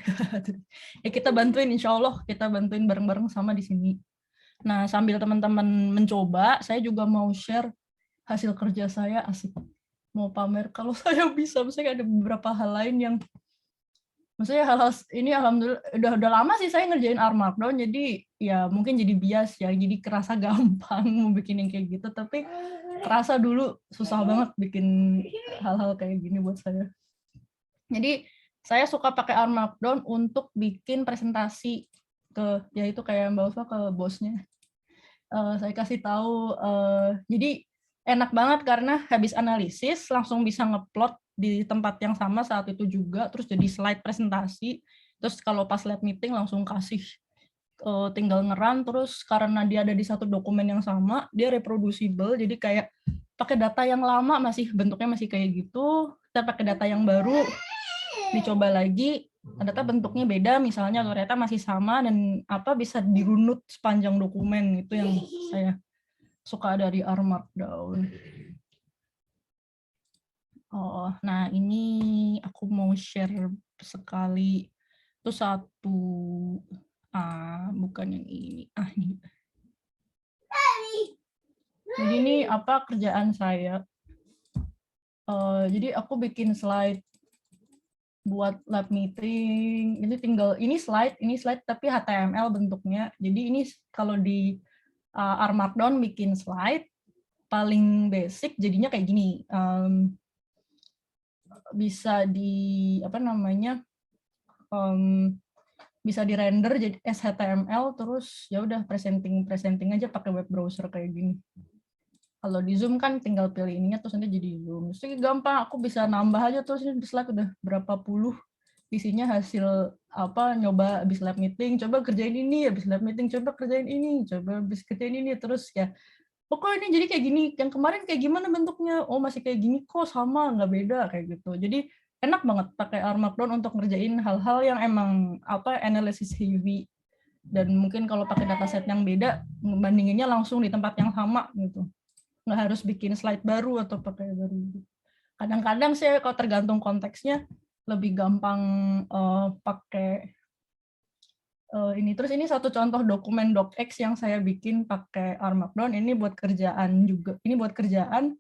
Ya kita bantuin, insya Allah kita bantuin bareng-bareng sama di sini. Nah sambil teman-teman mencoba, saya juga mau share hasil kerja saya, asik, mau pamer kalau saya bisa. Misalnya ada beberapa hal lain yang maksudnya hal-hal ini alhamdulillah udah lama sih saya ngerjain R Markdown, jadi ya mungkin jadi bias ya, jadi kerasa gampang mau bikin yang kayak gitu, tapi kerasa dulu susah banget bikin hal-hal kayak gini buat saya. Jadi saya suka pakai R Markdown untuk bikin presentasi yaitu kayak Mbak Ulfa ke bosnya. Saya kasih tahu, jadi enak banget karena habis analisis langsung bisa ngeplot di tempat yang sama saat itu juga, terus jadi slide presentasi, terus kalau pas live meeting langsung kasih, tinggal ngeran, terus karena dia ada di satu dokumen yang sama, dia reproducible, jadi kayak pakai data yang lama bentuknya masih kayak gitu, kita pakai data yang baru, dicoba lagi, ternyata bentuknya beda misalnya, ternyata masih sama, dan bisa dirunut sepanjang dokumen. Itu yang saya suka dari R Markdown. Nah ini aku mau share sekali, itu satu, bukan bukan yang ini. Ini. Jadi ini apa kerjaan saya. Jadi aku bikin slide buat lab meeting. Ini slide tapi HTML bentuknya. Jadi ini kalau di R Markdown bikin slide paling basic jadinya kayak gini. Bisa di apa namanya? Bisa di render jadi HTML terus ya udah presenting aja pakai web browser kayak gini. Kalau di Zoom kan tinggal pilih ininya terus nanti jadi Zoom. Terus gampang, aku bisa nambah aja terus ini slide udah berapa puluh isinya hasil apa nyoba habis lab meeting, coba kerjain ini, habis lab meeting coba kerjain ini, coba habis kerjain ini terus ya. Pokoknya ini jadi kayak gini, yang kemarin kayak gimana bentuknya? Oh, masih kayak gini kok, sama, nggak beda kayak gitu. Jadi enak banget pakai R Markdown untuk ngerjain hal-hal yang emang apa analysis heavy. Dan mungkin kalau pakai dataset yang beda, bandinginnya langsung di tempat yang sama gitu. Nggak harus bikin slide baru atau pakai baru. Kadang-kadang sih kalau tergantung konteksnya lebih gampang pakai ini. Terus ini satu contoh dokumen docx yang saya bikin pakai R Markdown. Ini buat kerjaan juga. Ini buat kerjaan.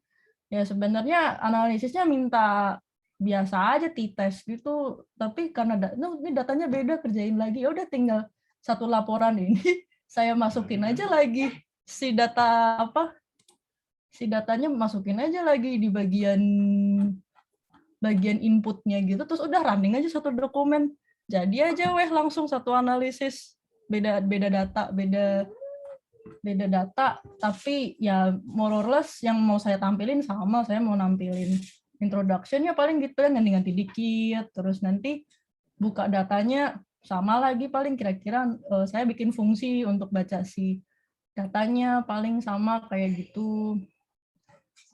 Ya sebenarnya analisisnya minta biasa aja t-test gitu. Tapi karena ini datanya beda, kerjain lagi. Ya udah tinggal satu laporan ini saya masukin aja lagi si data apa? Si datanya masukin aja lagi di bagian inputnya gitu, terus udah running aja satu dokumen. Jadi aja langsung satu analisis, beda data, tapi ya more or less yang mau saya tampilin sama, saya mau nampilin introduction-nya paling gitu kan, ganti-ganti dikit, terus nanti buka datanya sama lagi paling kira-kira saya bikin fungsi untuk baca si datanya paling sama kayak gitu.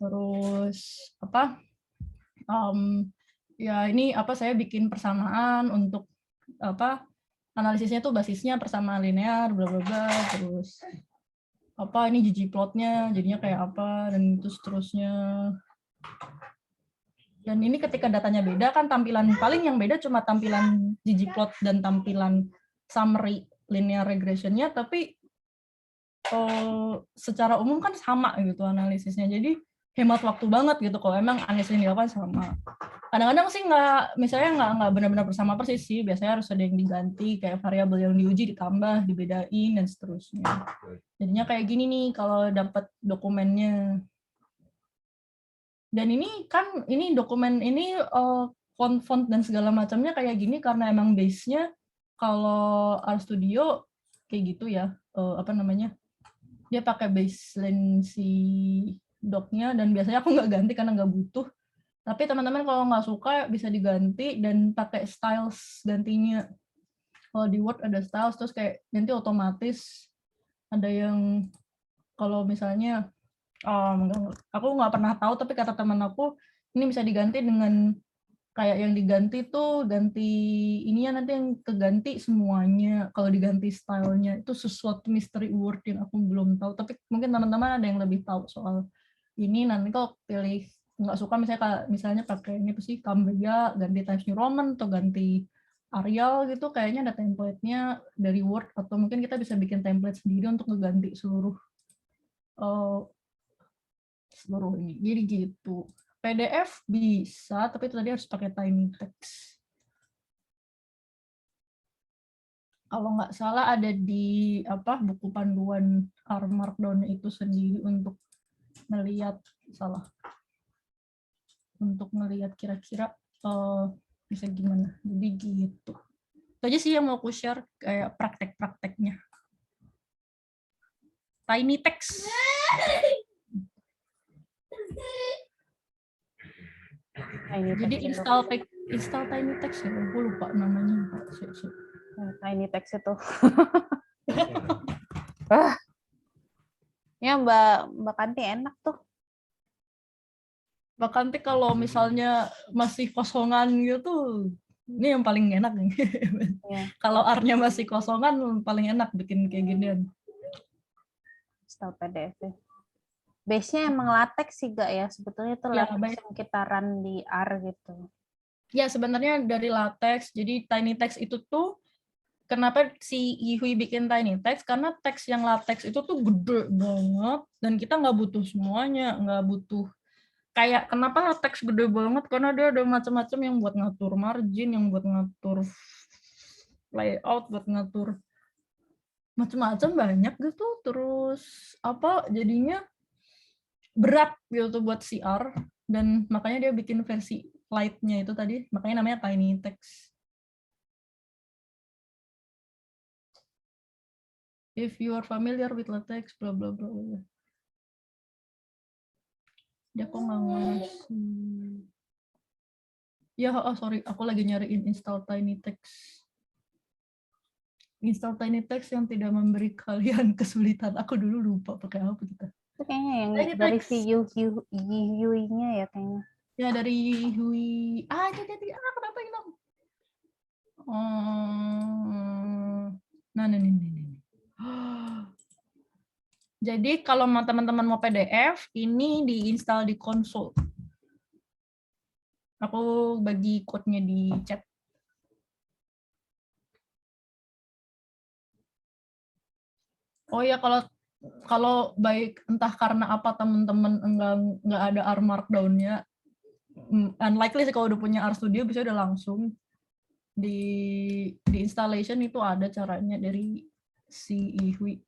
Terus apa? Ya ini apa saya bikin persamaan untuk apa analisisnya tuh basisnya persamaan linear bla bla bla, terus apa ini ggplotnya jadinya kayak apa dan itu seterusnya. Dan ini ketika datanya beda kan tampilan paling yang beda cuma tampilan ggplot dan tampilan summary linear regression-nya, tapi secara umum kan sama gitu analisisnya, jadi hemat waktu banget gitu kalau emang analisis yang dilakukan sama. Kadang-kadang sih nggak benar-benar bersama persis sih, biasanya harus ada yang diganti kayak variabel yang diuji ditambah, dibedain dan seterusnya. Jadinya kayak gini nih kalau dapat dokumennya. Dan ini kan ini dokumen ini font dan segala macamnya kayak gini karena emang base-nya kalau RStudio kayak gitu ya, apa namanya? Dia pakai baseline si doc-nya dan biasanya aku nggak ganti karena nggak butuh. Tapi teman-teman kalau nggak suka bisa diganti dan pakai styles gantinya. Kalau di Word ada styles terus kayak nanti otomatis ada yang kalau misalnya aku nggak pernah tahu tapi kata teman aku ini bisa diganti dengan kayak yang diganti tuh ganti ininya nanti yang keganti semuanya. Kalau diganti stylenya itu sesuatu mystery word yang aku belum tahu, tapi mungkin teman-teman ada yang lebih tahu soal ini. Nanti kalau pilih nggak suka misalnya pakai ini apa sih Cambria ganti Times New Roman atau ganti Arial gitu, kayaknya ada template-nya dari Word atau mungkin kita bisa bikin template sendiri untuk ngeganti seluruh ini. Jadi gitu. PDF bisa, tapi itu tadi harus pakai tiny text. Kalau nggak salah ada di buku panduan R Markdown itu sendiri untuk melihat kira-kira bisa gimana. Jadi gitu. Itu aja sih yang mau aku share kayak praktek-prakteknya. Tiny text. Jadi install tiny text ya, gue lupa namanya. Tiny text itu. Ya Mbak Kanti enak tuh. Mbak Kanti kalau misalnya masih kosongan gitu, ini yang paling enak nih. Ya. Kalau R-nya masih kosongan paling enak bikin kayak ginian. Install PDF. Base-nya emang latex sih gak ya? Sebetulnya itu latex yang kita run di R gitu. Ya sebenarnya dari latex. Jadi tiny text itu tuh kenapa si Yihui bikin tiny text, karena teks yang latex itu tuh gede banget dan kita nggak butuh semuanya, nggak butuh kayak kenapa latex gede banget, karena dia ada macam-macam yang buat ngatur margin, yang buat ngatur layout, buat ngatur macam-macam banyak gitu. Terus apa jadinya berat gitu buat CR, dan makanya dia bikin versi light-nya itu tadi, makanya namanya tiny text. If you are familiar with latex, bla bla bla. Dia kok nggak ngasih. Ya, sorry, aku lagi nyariin install tiny text. Install tiny text yang tidak memberi kalian kesulitan. Aku dulu lupa pakai apa kita. Itu kayaknya yang Tiny dari text. si Yui-nya ya kayaknya. Ya dari Hui. Jadi kenapa hilang? Nah, ini. Jadi kalau teman-teman mau PDF, ini diinstal di konsol. Aku bagi code-nya di chat. Oh ya, kalau baik entah karena apa teman-teman enggak ada R Markdown-nya, unlikely sih kalau udah punya RStudio bisa udah langsung di installation itu ada caranya dari si Yihui.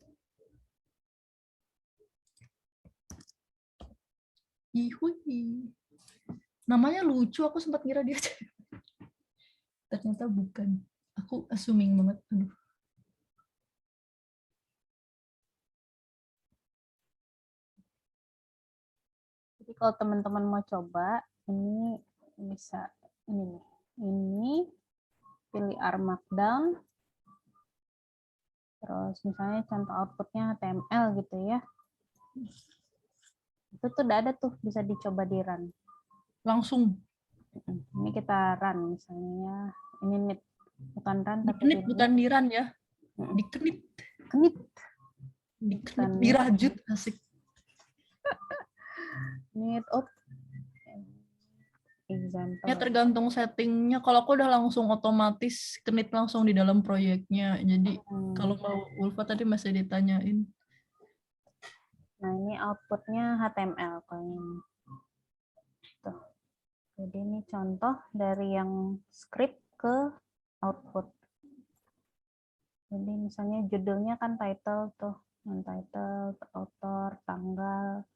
Namanya lucu, aku sempat kira dia ternyata bukan. Aku assuming banget. Aduh. Jadi kalau teman-teman mau coba, ini bisa ini nih. Ini pilih R Markdown. Terus misalnya contoh outputnya HTML gitu ya. Itu tuh udah ada tuh, bisa dicoba di run. Langsung. Ini kita run misalnya. Ini knit. Bukan run tapi Dikenit, bukan di run ya. Dikenit. Knit. Dikenit, dirajut, asik. Knit, example. Ya tergantung settingnya. Kalau aku udah langsung otomatis knit langsung di dalam proyeknya. Jadi kalau mau Ulfa tadi masih ditanyain. Nah ini outputnya HTML kayaknya. Tuh. Jadi ini contoh dari yang script ke output. Jadi misalnya judulnya kan title tuh, title, author, tanggal,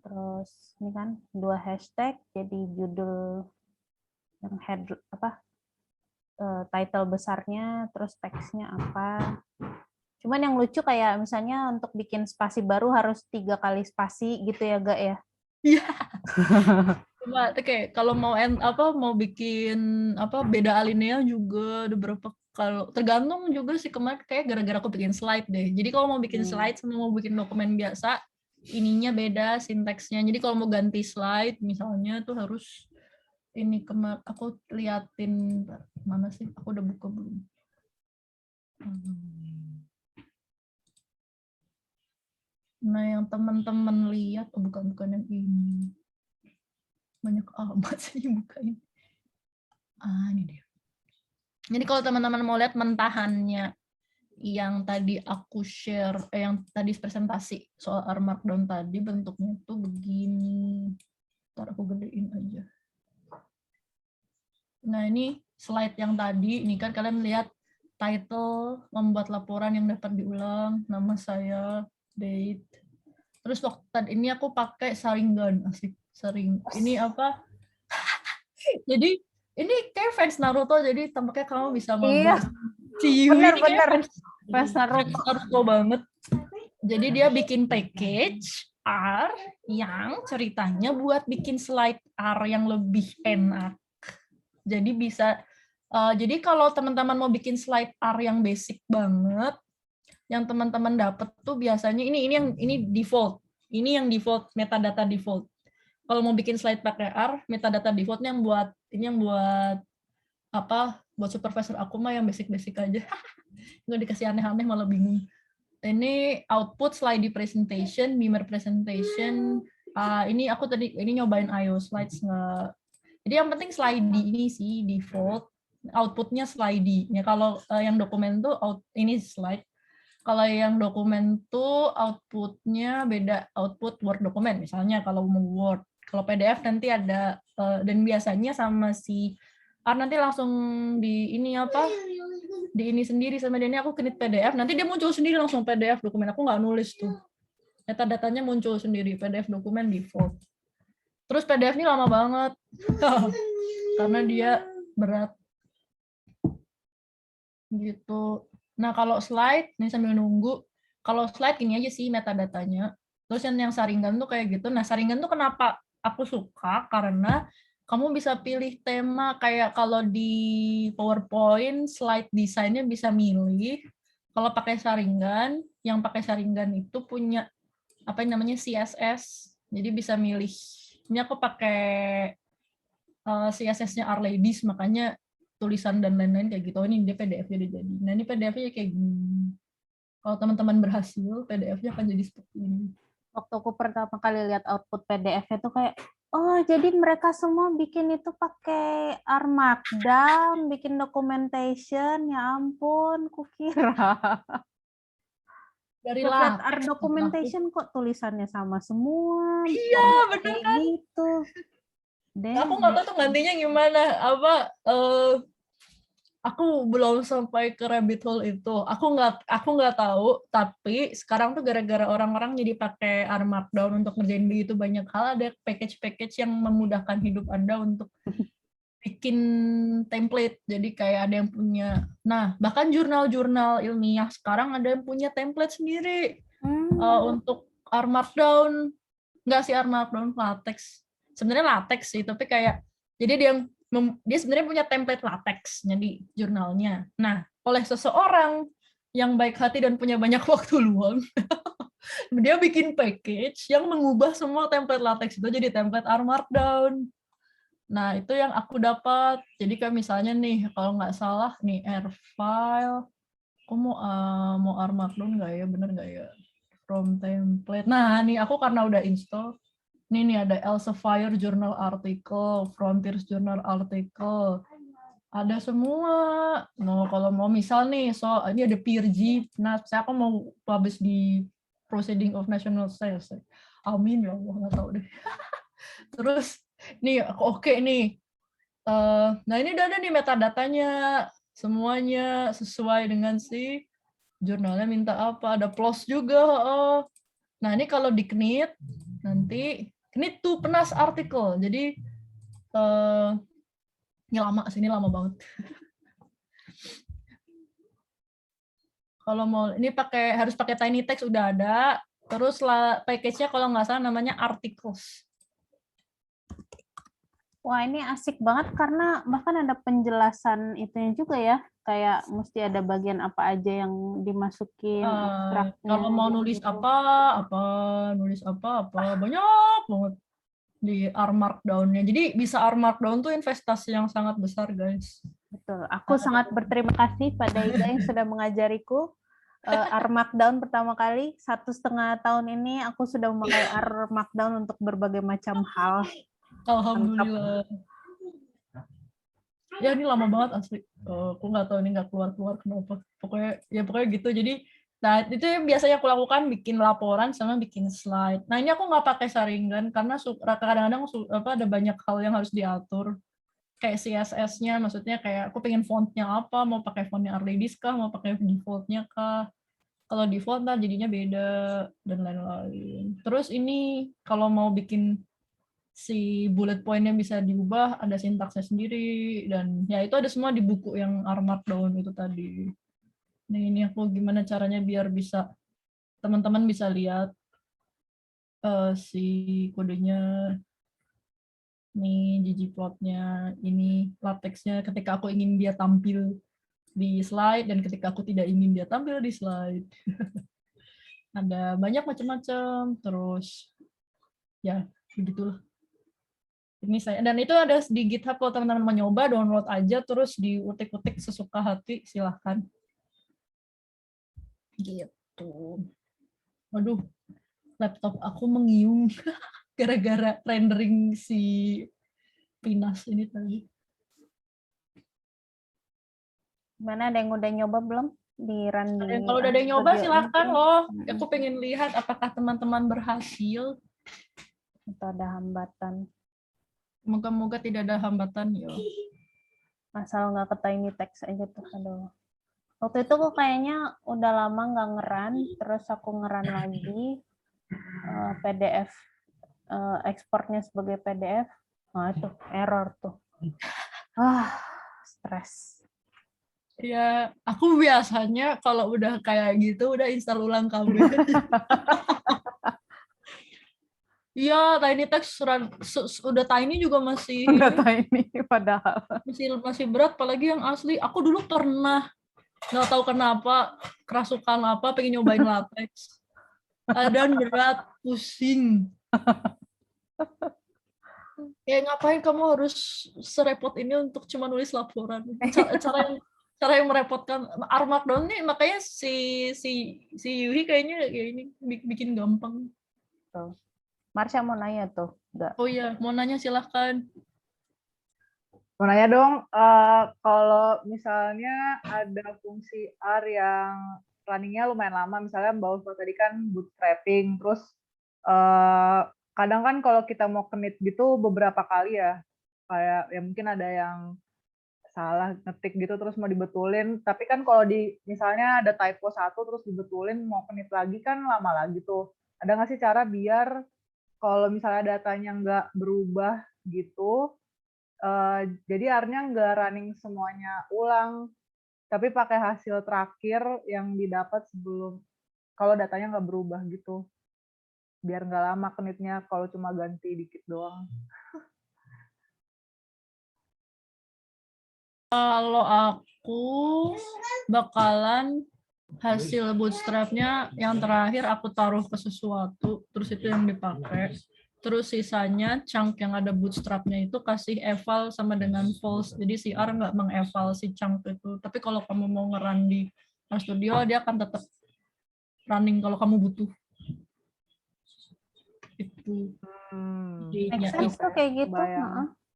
terus ini kan 2 hashtag jadi judul yang head title besarnya, terus teksnya apa. Cuman yang lucu kayak misalnya untuk bikin spasi baru harus 3 kali spasi gitu ya, Gak ya? Iya. Cuma kayak kalau mau bikin beda alinea juga ada berapa, kalau tergantung juga sih kemarin kayak gara-gara aku bikin slide deh. Jadi kalau mau bikin slide sama mau bikin dokumen biasa, ininya beda sinteksnya. Jadi kalau mau ganti slide misalnya tuh harus ini aku liatin mana sih? Aku udah buka belum? Nah, yang teman-teman lihat, bukan yang ini. Banyak amat sih bukain. Ini dia. Jadi kalau teman-teman mau lihat mentahannya yang tadi aku share, yang tadi presentasi soal R Markdown tadi, bentuknya tuh begini. Ntar aku gedein aja. Nah, ini slide yang tadi, ini kan kalian lihat title, membuat laporan yang dapat diulang, nama saya, date. Terus waktu tadi ini aku pakai saringan, asik, saring. Ini apa? Jadi ini kayak fans Naruto, jadi tampaknya kamu bisa membuat Bener-bener fans Naruto banget. Jadi dia bikin package R yang ceritanya buat bikin slide R yang lebih enak. Jadi bisa, jadi kalau teman-teman mau bikin slide R yang basic banget, yang teman-teman dapat tuh biasanya ini default. Ini yang default, metadata default. Kalau mau bikin slide pakai R, metadata defaultnya yang buat buat supervisor aku mah yang basic-basic aja. Nggak dikasih aneh-aneh malah bingung. Ini output slide presentation, Beamer presentation. Ini aku tadi nyobain IO slides nggak. Jadi yang penting slide ini sih default. outputnya slidey. Ya kalau yang dokumen tuh ini slide. Kalau yang dokumen tuh outputnya beda, output Word dokumen. Misalnya kalau mau Word, kalau PDF nanti ada dan biasanya sama si nanti langsung di ini apa? Di ini sendiri sama dia, ini aku create PDF, nanti dia muncul sendiri langsung PDF dokumen. Aku nggak nulis tuh. Datanya muncul sendiri, PDF dokumen default. Terus PDF ini lama banget karena dia berat gitu. Nah kalau slide nih sambil nunggu, kalau slide ini aja sih metadatanya. Terus yang saringan tuh kayak gitu. Nah saringan tuh kenapa aku suka, karena kamu bisa pilih tema, kayak kalau di PowerPoint slide desainnya bisa milih. Kalau pakai saringan, yang pakai saringan itu punya apa yang namanya CSS, jadi bisa milih. Ini aku pakai CSS-nya R-Ladies, makanya tulisan dan lain-lain kayak gitu. Oh, ini dia PDF-nya udah jadi. Nah ini PDF-nya kayak gini. Kalau teman-teman berhasil, PDF-nya akan jadi seperti ini. Waktu aku pertama kali lihat output PDF itu kayak, oh jadi mereka semua bikin itu pakai R Markdown, bikin documentation, ya ampun, kukira. Dari Lihat R latex. documentation kok tulisannya sama semua. Iya, bener kan? Gitu. Aku nggak tahu tuh gantinya gimana. Aku belum sampai ke rabbit hole itu. Aku nggak tahu. Tapi sekarang tuh gara-gara orang-orang jadi pakai R Markdown untuk ngerjain begitu banyak hal, ada package-package yang memudahkan hidup Anda untuk bikin template. Jadi kayak ada yang punya. Nah, bahkan jurnal-jurnal ilmiah sekarang ada yang punya template sendiri untuk R Markdown. Nggak sih R Markdown, latex. Sebenarnya latex sih, tapi kayak jadi dia sebenarnya punya template latexnya di jurnalnya. Nah, oleh seseorang yang baik hati dan punya banyak waktu luang, dia bikin package yang mengubah semua template latex itu jadi template R Markdown. Nah, itu yang aku dapat. Jadi kayak misalnya nih, kalau nggak salah nih R file, aku mau R Markdown nggak ya? Bener nggak ya? From template. Nah, nih aku karena udah install, nih ada Elsevier Journal Article, Frontiers Journal Article, ada semua. Kalau mau misal nih, ini ada PeerG. Nah, saya aku mau publish di Proceeding of National Science. Amin ya Allah, nggak tahu deh. Terus nih aku oke nih. Nah ini udah ada nih metadatanya, semuanya sesuai dengan si jurnalnya minta apa. Ada PLOS juga. Nah ini kalau di Knit nanti Knit tuh penas artikel. Jadi ini lama banget. Kalau mau ini harus pakai tiny text udah ada. Terus package-nya kalau nggak salah namanya articles. Wah, ini asik banget karena bahkan ada penjelasan itunya juga ya. Kayak mesti ada bagian apa aja yang dimasukin abstraknya. Kalau mau nulis gitu. nulis apa, banyak banget di R Markdown-nya. Jadi bisa R Markdown tuh investasi yang sangat besar, guys. Betul. Aku sangat berterima kasih pada Ida yang sudah mengajariku R Markdown pertama kali. 1,5 tahun ini aku sudah memakai R Markdown untuk berbagai macam hal. Alhamdulillah. Ya ini lama banget asli. Aku nggak tahu ini nggak keluar kenapa. Pokoknya gitu. Jadi, nah itu yang biasanya aku lakukan, bikin laporan sama bikin slide. Nah ini aku nggak pakai saringan karena kadang-kadang ada banyak hal yang harus diatur. Kayak CSS-nya, maksudnya kayak aku pengen font-nya apa, mau pakai font-nya R-Ladies kah, mau pakai default-nya kah. Kalau default ntar jadinya beda dan lain-lain. Terus ini kalau mau bikin si bullet point-nya bisa diubah, ada sintaksnya sendiri, dan ya itu ada semua di buku yang R Markdown itu tadi. Nah ini aku gimana caranya biar bisa teman-teman bisa lihat si kodenya, nih ggplot-nya, ini latexnya ketika aku ingin dia tampil di slide dan ketika aku tidak ingin dia tampil di slide. Ada banyak macam-macam, terus ya begitulah. Ini saya, dan itu ada di GitHub, kalau teman-teman mau nyoba download aja terus diutik-utik sesuka hati, silahkan. Gitu. Waduh, laptop aku mengiung gara-gara rendering si Pinas ini tadi. Gimana, ada yang udah nyoba belum di run di Dan kalau udah ada yang nyoba studio silahkan ini? loh. Aku pengen lihat apakah teman-teman berhasil. Atau ada hambatan? Moga-moga tidak ada hambatan ya. Asal nggak ke tiny text aja tuh. Aduh. Waktu itu kok kayaknya udah lama nggak ngeran, terus aku ngeran lagi PDF, ekspornya sebagai PDF. Nah itu error tuh. Stres. Ya, aku biasanya kalau udah kayak gitu udah install ulang KB. Iya, Tiny Text udah Tiny juga masih Udah tiny padahal. masih berat, apalagi yang asli. Aku dulu pernah nggak tahu kenapa kerasukan apa pengen nyobain latex. Dan berat, pusing. Ya ngapain kamu harus serepot ini untuk cuma nulis laporan? Cara yang merepotkan. R Markdown nih makanya si Yuhi kayaknya ya ini bikin gampang. Tuh. Marsha mau nanya tuh, enggak? Oh iya, mau nanya silahkan. Mau nanya dong, kalau misalnya ada fungsi R yang runningnya lumayan lama, misalnya Mbak Uspa tadi kan bootstrapping, terus kadang kan kalau kita mau commit gitu beberapa kali ya, kayak ya mungkin ada yang salah ngetik gitu terus mau dibetulin, tapi kan kalau misalnya ada typo 1 terus dibetulin mau commit lagi kan lama lagi tuh. Ada nggak sih cara biar kalau misalnya datanya nggak berubah gitu, jadi R-nya nggak running semuanya ulang, tapi pakai hasil terakhir yang didapat sebelum, kalau datanya nggak berubah gitu, biar nggak lama commit-nya kalau cuma ganti dikit doang. Kalau aku bakalan hasil bootstrap-nya yang terakhir aku taruh ke sesuatu, terus itu yang dipakai. Terus sisanya chunk yang ada bootstrap-nya itu kasih eval sama dengan false. Jadi si R nggak mengeval si chunk itu. Tapi kalau kamu mau nge-run di RStudio, dia akan tetap running kalau kamu butuh. Itu. Make sense tuh kayak gitu.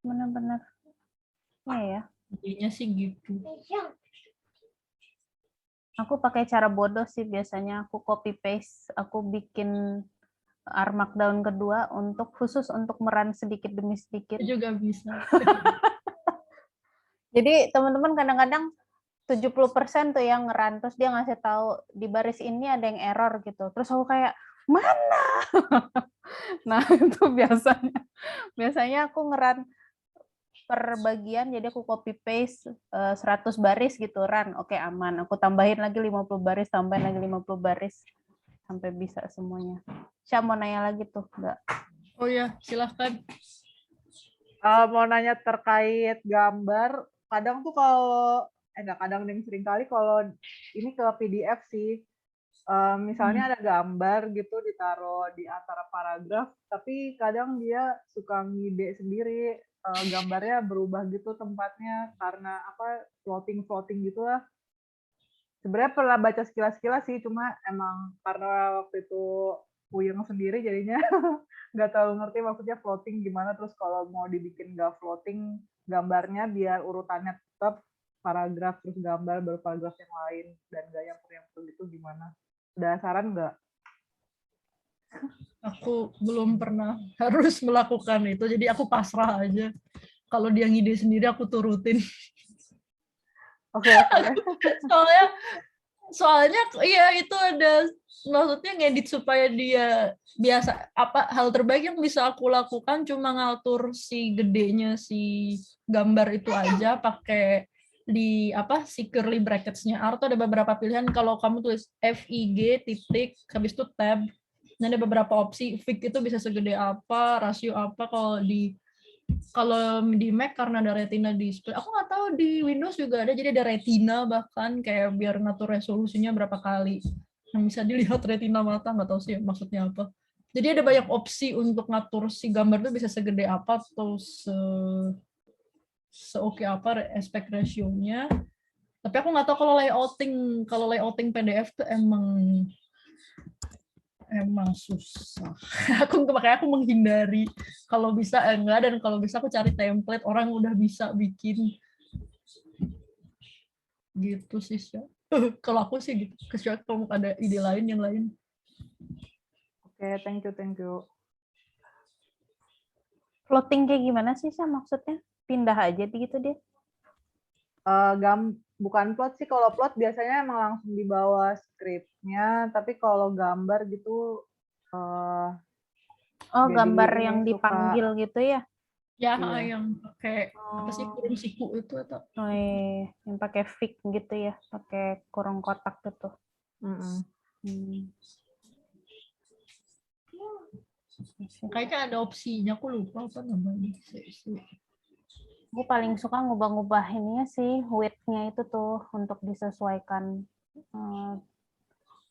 Bener-bener. Iya ya. Intinya sih gitu. Aku pakai cara bodoh sih biasanya. Aku copy paste, aku bikin R Markdown kedua khusus untuk meran sedikit demi sedikit. Itu juga bisa. Jadi teman-teman kadang-kadang 70% tuh yang ngeran, terus dia ngasih tahu di baris ini ada yang error gitu. Terus aku kayak, mana? Nah, itu biasanya aku ngeran per bagian, jadi aku copy paste 100 baris gitu, run. Oke, aman. Aku tambahin lagi 50 baris, tambahin lagi 50 baris sampai bisa semuanya. Saya mau nanya lagi tuh, enggak? Oh ya, silahkan. Mau nanya terkait gambar, kadang tuh kalau enggak kadang yang sering kali kalau ini ke PDF sih, misalnya ada gambar gitu ditaruh di antara paragraf, tapi kadang dia suka ngide sendiri, gambarnya berubah gitu tempatnya karena apa, floating gitu lah. Sebenarnya pernah baca sekilas sih, cuma emang karena waktu itu puyeng sendiri jadinya nggak terlalu ngerti maksudnya floating gimana, terus kalau mau dibikin nggak floating gambarnya biar urutannya tetap paragraf terus gambar baru paragraf yang lain dan nggak yang gitu gimana? Ada saran nggak? Aku belum pernah harus melakukan itu, jadi aku pasrah aja. Kalau dia ngide sendiri, aku turutin. Oke. Soalnya iya itu ada, maksudnya ngedit supaya dia biasa, apa hal terbaik yang bisa aku lakukan cuma ngatur si gedenya si gambar itu aja pakai di apa si curly brackets-nya R tuh ada beberapa pilihan. Kalau kamu tulis FIG titik habis itu tab, nah ada beberapa opsi. Fig itu bisa segede apa, rasio apa. Kalau di Mac karena ada retina display, aku nggak tahu di Windows juga ada, jadi ada retina bahkan kayak biar ngatur resolusinya berapa kali yang bisa dilihat retina mata, nggak tahu sih maksudnya apa. Jadi ada banyak opsi untuk ngatur si gambar itu bisa segede apa atau seoke apa aspect ratio-nya. Tapi aku nggak tahu kalau layouting PDF tuh emang susah. Makanya aku menghindari. Kalau bisa enggak, dan kalau bisa aku cari template orang udah bisa bikin. Gitu sih, Sya. Kalau aku sih gitu. Kecuali kalau ada ide lain yang lain. Oke, thank you. Plotting kayak gimana sih, Sa, maksudnya? Pindah aja gitu dia? Bukan plot sih, kalau plot biasanya emang langsung di bawah skripnya, tapi kalau gambar gitu Oh, jadi gambar ini yang suka dipanggil gitu ya? Ya, Iya. yang pakai apa sih, kurung siku itu atau Oh, iya. Yang pakai fig gitu ya, pakai kurung kotak gitu. Mm-mm. kayaknya ada opsinya, aku lupa apa namanya. Aku paling suka ngubah-ngubah ininya sih, width-nya itu tuh untuk disesuaikan.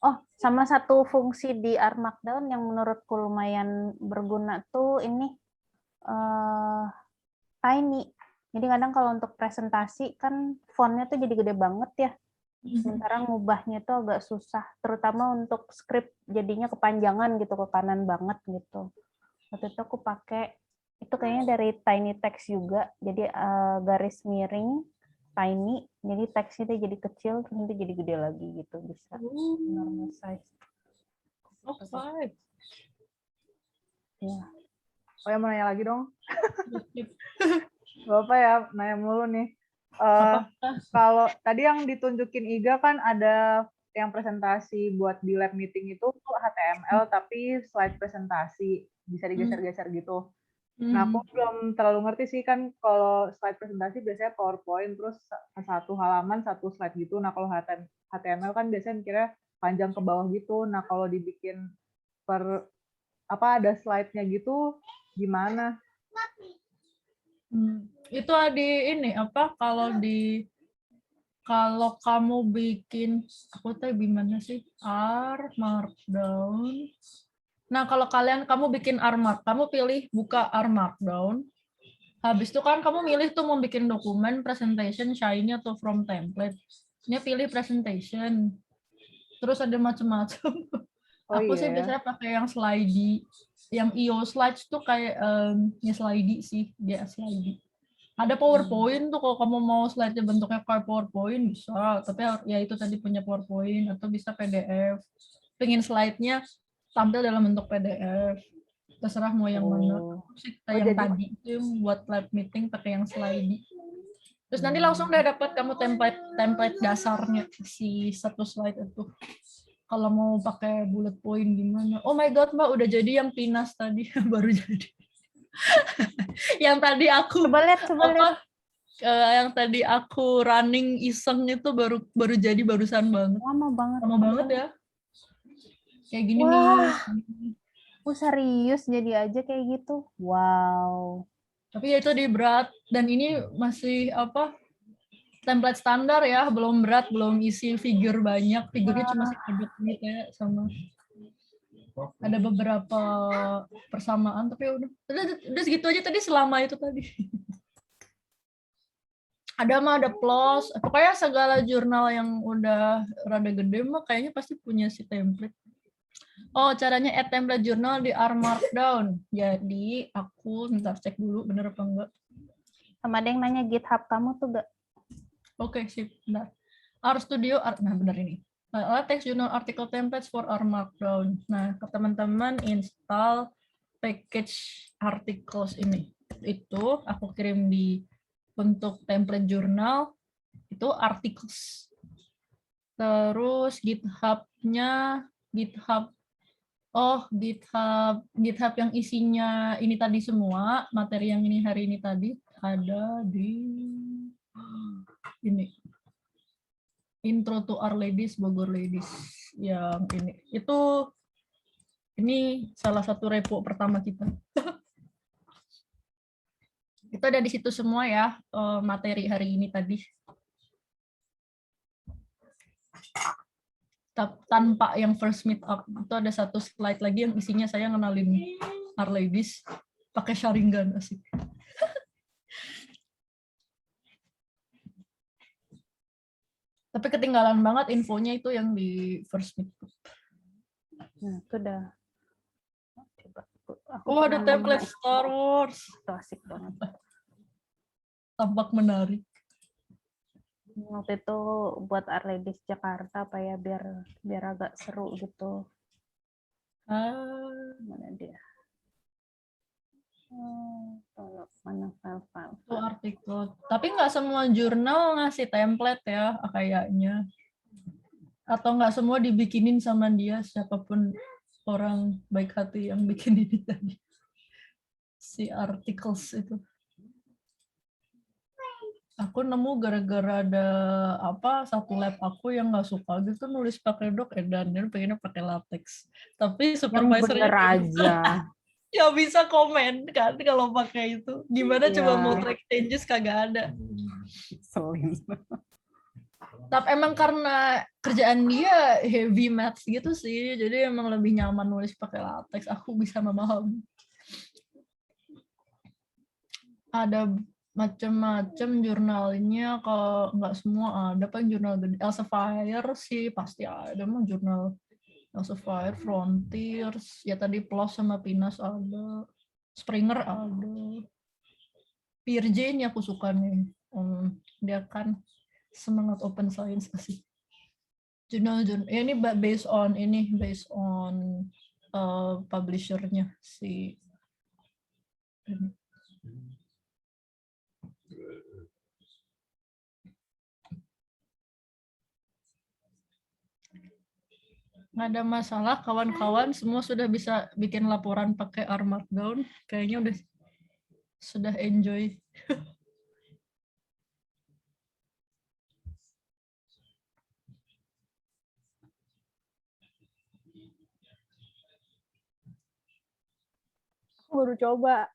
Oh, sama satu fungsi di R Markdown yang menurutku lumayan berguna tuh ini tiny. Jadi kadang kalau untuk presentasi kan fontnya tuh jadi gede banget ya. Sementara ngubahnya tuh agak susah, terutama untuk script jadinya kepanjangan gitu, ke kanan banget gitu. Waktu itu aku pakai itu kayaknya dari Tiny Text juga, jadi garis miring tiny, jadi teksnya tuh jadi kecil terus nanti jadi gede lagi gitu, bisa normal size. Okay. Ya. Oh ya, mau nanya lagi dong. Bapak ya, nanya mulu nih. Kalau tadi yang ditunjukin Iga kan ada yang presentasi buat di lab meeting itu HTML tapi slide presentasi, bisa digeser-geser gitu. Nah, aku belum terlalu ngerti sih, kan kalau slide presentasi biasanya PowerPoint terus satu halaman satu slide gitu. Nah, kalau HTML kan biasanya mikirnya panjang ke bawah gitu. Nah, kalau dibikin ada slide-nya gitu gimana? Itu di ini apa, kalau kamu bikin, aku tahu gimana sih, R Markdown. Nah, kalau kamu bikin R Markdown, kamu pilih buka R Markdown. Habis itu kan kamu milih tuh mau bikin dokumen, presentation, Shiny atau from template. Ini pilih presentation. Terus ada macam-macam. Aku sih biasanya pakai yang slidey. Yang IO slides tuh kayak ya slidey sih, dia slidey. Ada PowerPoint tuh, kalau kamu mau slide-nya bentuknya kayak PowerPoint bisa, tapi ya itu tadi punya PowerPoint, atau bisa PDF. Pengen slide-nya tampil dalam bentuk PDF. Terserah mau yang mana. Yang tadi itu buat live meeting pakai yang slidey. Terus nanti langsung udah dapat kamu template dasarnya si satu slide itu. Kalau mau pakai bullet point gimana? Oh my god, Mbak, udah jadi yang pinas tadi. Baru jadi. Yang tadi aku coba lihat. yang tadi aku running iseng itu baru jadi barusan banget. Lama banget ya. Kayak gini Wah. nih. Serius jadi aja kayak gitu. Wow. Tapi ya itu di berat, dan ini masih template standar ya, belum berat, belum isi figure banyak, figurnya cuma sedikit gitu ya, sama ada beberapa persamaan, tapi udah segitu aja tadi selama itu tadi. Ada plus, pokoknya segala jurnal yang udah rada gede mah kayaknya pasti punya si template. Oh, caranya add template jurnal di R Markdown. Jadi aku bentar cek dulu bener apa enggak. Sama ada yang nanya GitHub kamu tuh gak? Oke, sip. Bentar. RStudio, nah benar ini. Text journal article templates for R Markdown. Nah, ke teman-teman install package articles ini. Itu aku kirim di bentuk template jurnal, itu articles. Terus GitHub-nya, GitHub yang isinya ini tadi semua, materi yang ini hari ini tadi, ada di ini. Intro to Our Ladies, Bogor Ladies. Yang ini salah satu repo pertama kita. Itu ada di situ semua ya, materi hari ini tadi. Tanpa yang first meet up, itu ada satu slide lagi yang isinya saya ngenalin Our Ladies pakai Sharingan, asik. Tapi ketinggalan banget infonya itu yang di first meet up. Nah, itu udah. Coba. Ada template Star Wars. Itu asik banget. Tampak menarik. Waktu itu buat Arledis Jakarta apa ya, biar agak seru gitu. Mana dia? Mana file-file. Itu artikel. Tapi nggak semua jurnal ngasih template ya kayaknya. Atau nggak semua dibikinin sama dia, siapapun orang baik hati yang bikin ini tadi. Si articles itu. Aku nemu gara-gara ada satu lab aku yang nggak suka gitu nulis pakai doc dan dia pengennya pakai latex. Tapi Yang supervisornya bener aja. nggak bisa komen kan kalau pakai itu. Gimana coba Iya. mau track changes kagak ada. Selin. Tapi emang karena kerjaan dia heavy maths gitu sih, jadi emang lebih nyaman nulis pakai latex. Aku bisa memahami. Ada macam-macam jurnalnya, kalau nggak semua ada kan jurnal gede. Elsevier sih pasti ada, mah jurnal Elsevier, Frontiers, ya tadi PLOS sama PNAS ada, Springer ada. PRJ ini aku suka nih, dia kan semangat open science sih. Jurnal ya ini based on publishernya si ini. Nggak ada masalah, kawan-kawan semua sudah bisa bikin laporan pakai R Markdown, kayaknya sudah enjoy. Aku baru coba.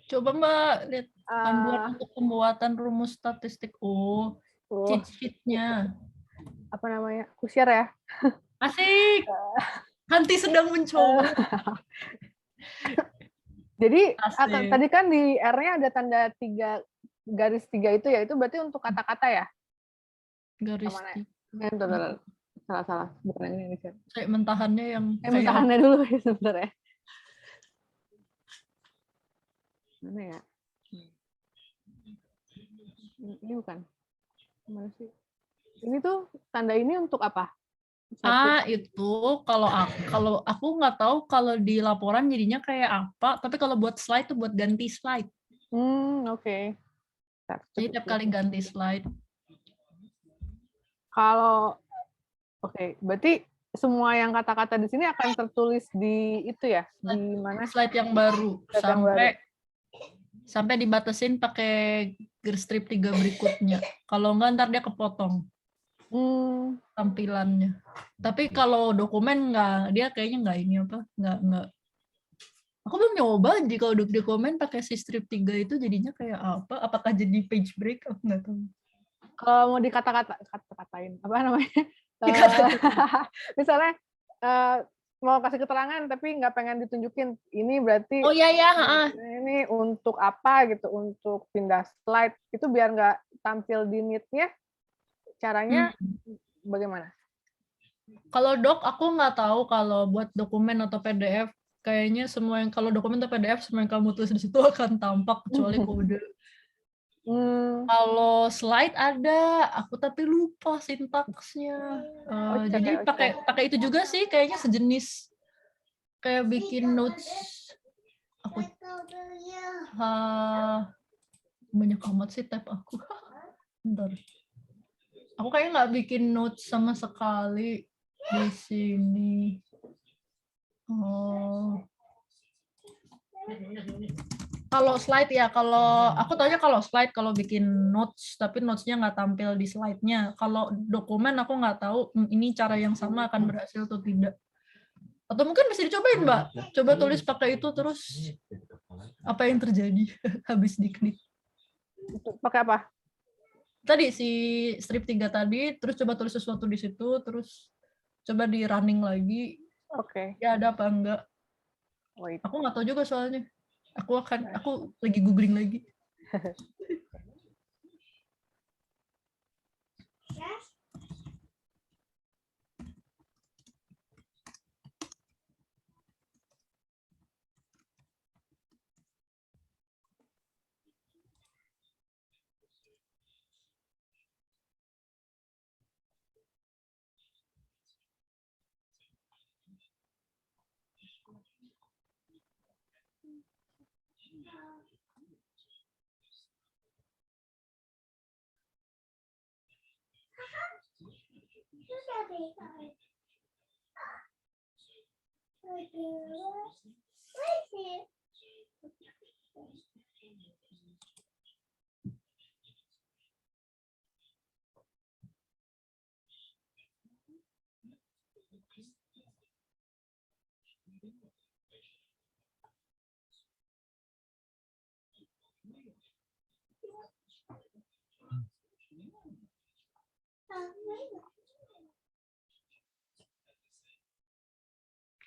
Coba Mbak lihat panduan untuk pembuatan rumus statistik. Cheat sheet-nya. Apa namanya? Aku share ya. Asik. Hanti sedang mencoba. Jadi Asik. tadi kan di R-nya ada tanda 3 garis 3 itu ya, itu berarti untuk kata-kata ya? Garis Mana? Salah. Bukan yang ini share. Kayak mentahannya yang Mentahannya dulu ya sebentar ya. Mana ya? Ini bukan. Mana sih? Ini tuh tanda ini untuk apa? Itu kalau aku nggak tahu kalau di laporan jadinya kayak apa, tapi kalau buat slide tuh buat ganti slide. Oke. Jadi tiap kali ganti slide. Kalau berarti semua yang kata-kata di sini akan tertulis di itu ya, di mana? Slide yang baru sampai dibatasin pakai garis strip 3 berikutnya. Kalau enggak ntar dia kepotong tampilannya. Tapi kalau dokumen enggak, dia kayaknya enggak enggak. Aku belum nyoba jadi kalau dokumen pakai si strip 3 itu jadinya kayak apa? Apakah jadi page break? Aku enggak tahu. Kalau mau dikata-katain, apa namanya? Misalnya mau kasih keterangan tapi nggak pengen ditunjukin, ini berarti ini untuk apa gitu, untuk pindah slide itu biar nggak tampil di neat-nya, caranya bagaimana? Kalau doc aku nggak tahu, kalau buat dokumen atau PDF kayaknya semua yang kalau dokumen atau PDF semua yang kamu tulis di situ akan tampak kecuali kode. Kalau slide ada, aku tapi lupa sintaksnya. Jadi pakai itu juga sih, kayaknya sejenis kayak bikin notes. Aku banyak amat sih tab aku. Bentar. Aku kayaknya nggak bikin notes sama sekali di sini. Kalau slide ya, kalau aku tanya kalau slide kalau bikin notes, tapi notes-nya nggak tampil di slide-nya. Kalau dokumen aku nggak tahu ini cara yang sama akan berhasil atau tidak. Atau mungkin bisa dicobain, Mbak. Coba tulis pakai itu terus apa yang terjadi habis diklik. Pakai apa? Tadi si strip 3 tadi, terus coba tulis sesuatu di situ, terus coba di running lagi. Oke. Ya ada apa enggak? Aku nggak tahu juga soalnya. Aku lagi googling lagi.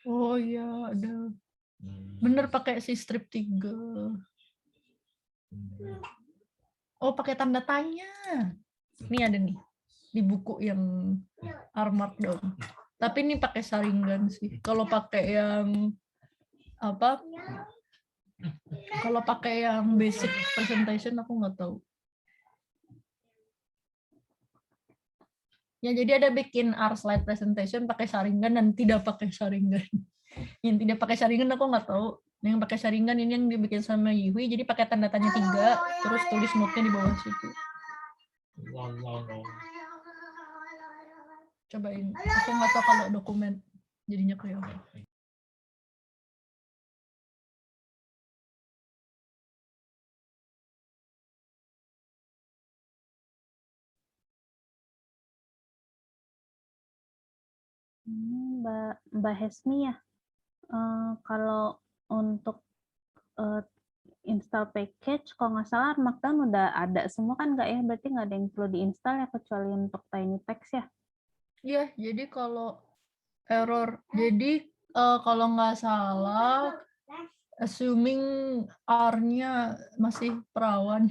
Oh iya, ada. Bener pakai si strip 3. Oh, pakai tanda tanya. Ini ada nih di buku yang R Markdown. Tapi ini pakai saringan sih. Kalau pakai yang apa? Kalau pakai yang basic presentation aku nggak tahu. Ya, jadi ada bikin R slide presentation pakai saringan dan tidak pakai saringan. Yang tidak pakai saringan aku nggak tahu. Yang pakai saringan ini yang dibikin sama Yihui, jadi pakai tanda tanya 3, terus tulis note-nya di bawah situ. Cobain. Aku nggak tahu kalau dokumen jadinya kayak apa. Mbak Hesmi ya, kalau untuk install package, kalau nggak salah Markdown udah ada semua kan nggak ya? Berarti nggak ada yang perlu diinstal ya kecuali untuk Tiny Text ya? Iya, jadi kalau error, jadi kalau nggak salah, assuming R-nya masih perawan,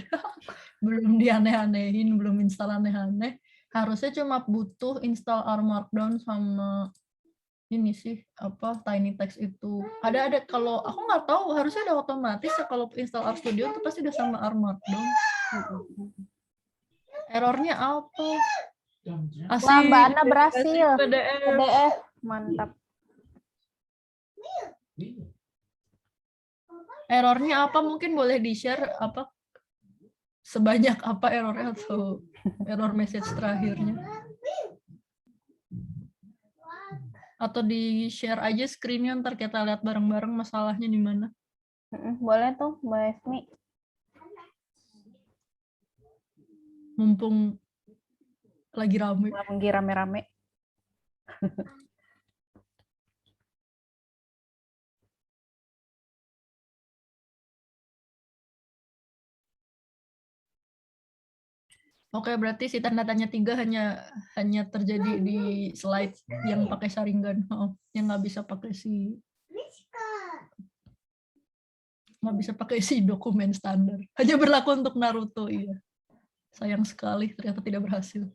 belum dianeh-anehin, belum install aneh-aneh, harusnya cuma butuh install R Markdown sama ini sih apa Tiny Text itu. Ada kalau aku nggak tahu, harusnya ada otomatis ya kalau install R Studio itu pasti udah sama R Markdown. Errornya apa? Wah, Mbak Ana berhasil. PDF. PDF, mantap. Errornya apa? Mungkin boleh di-share apa sebanyak apa errornya atau error message terakhirnya. Atau di-share aja screen-nya, ntar kita lihat bareng-bareng masalahnya di mana. Boleh tuh, Mbak Esmi. Mumpung lagi rame. Lagi rame-rame. Oke, berarti si tanda tanya 3 hanya terjadi di slide yang pakai saringan, yang nggak bisa pakai si dokumen standar. Hanya berlaku untuk Naruto, iya. Sayang sekali, ternyata tidak berhasil.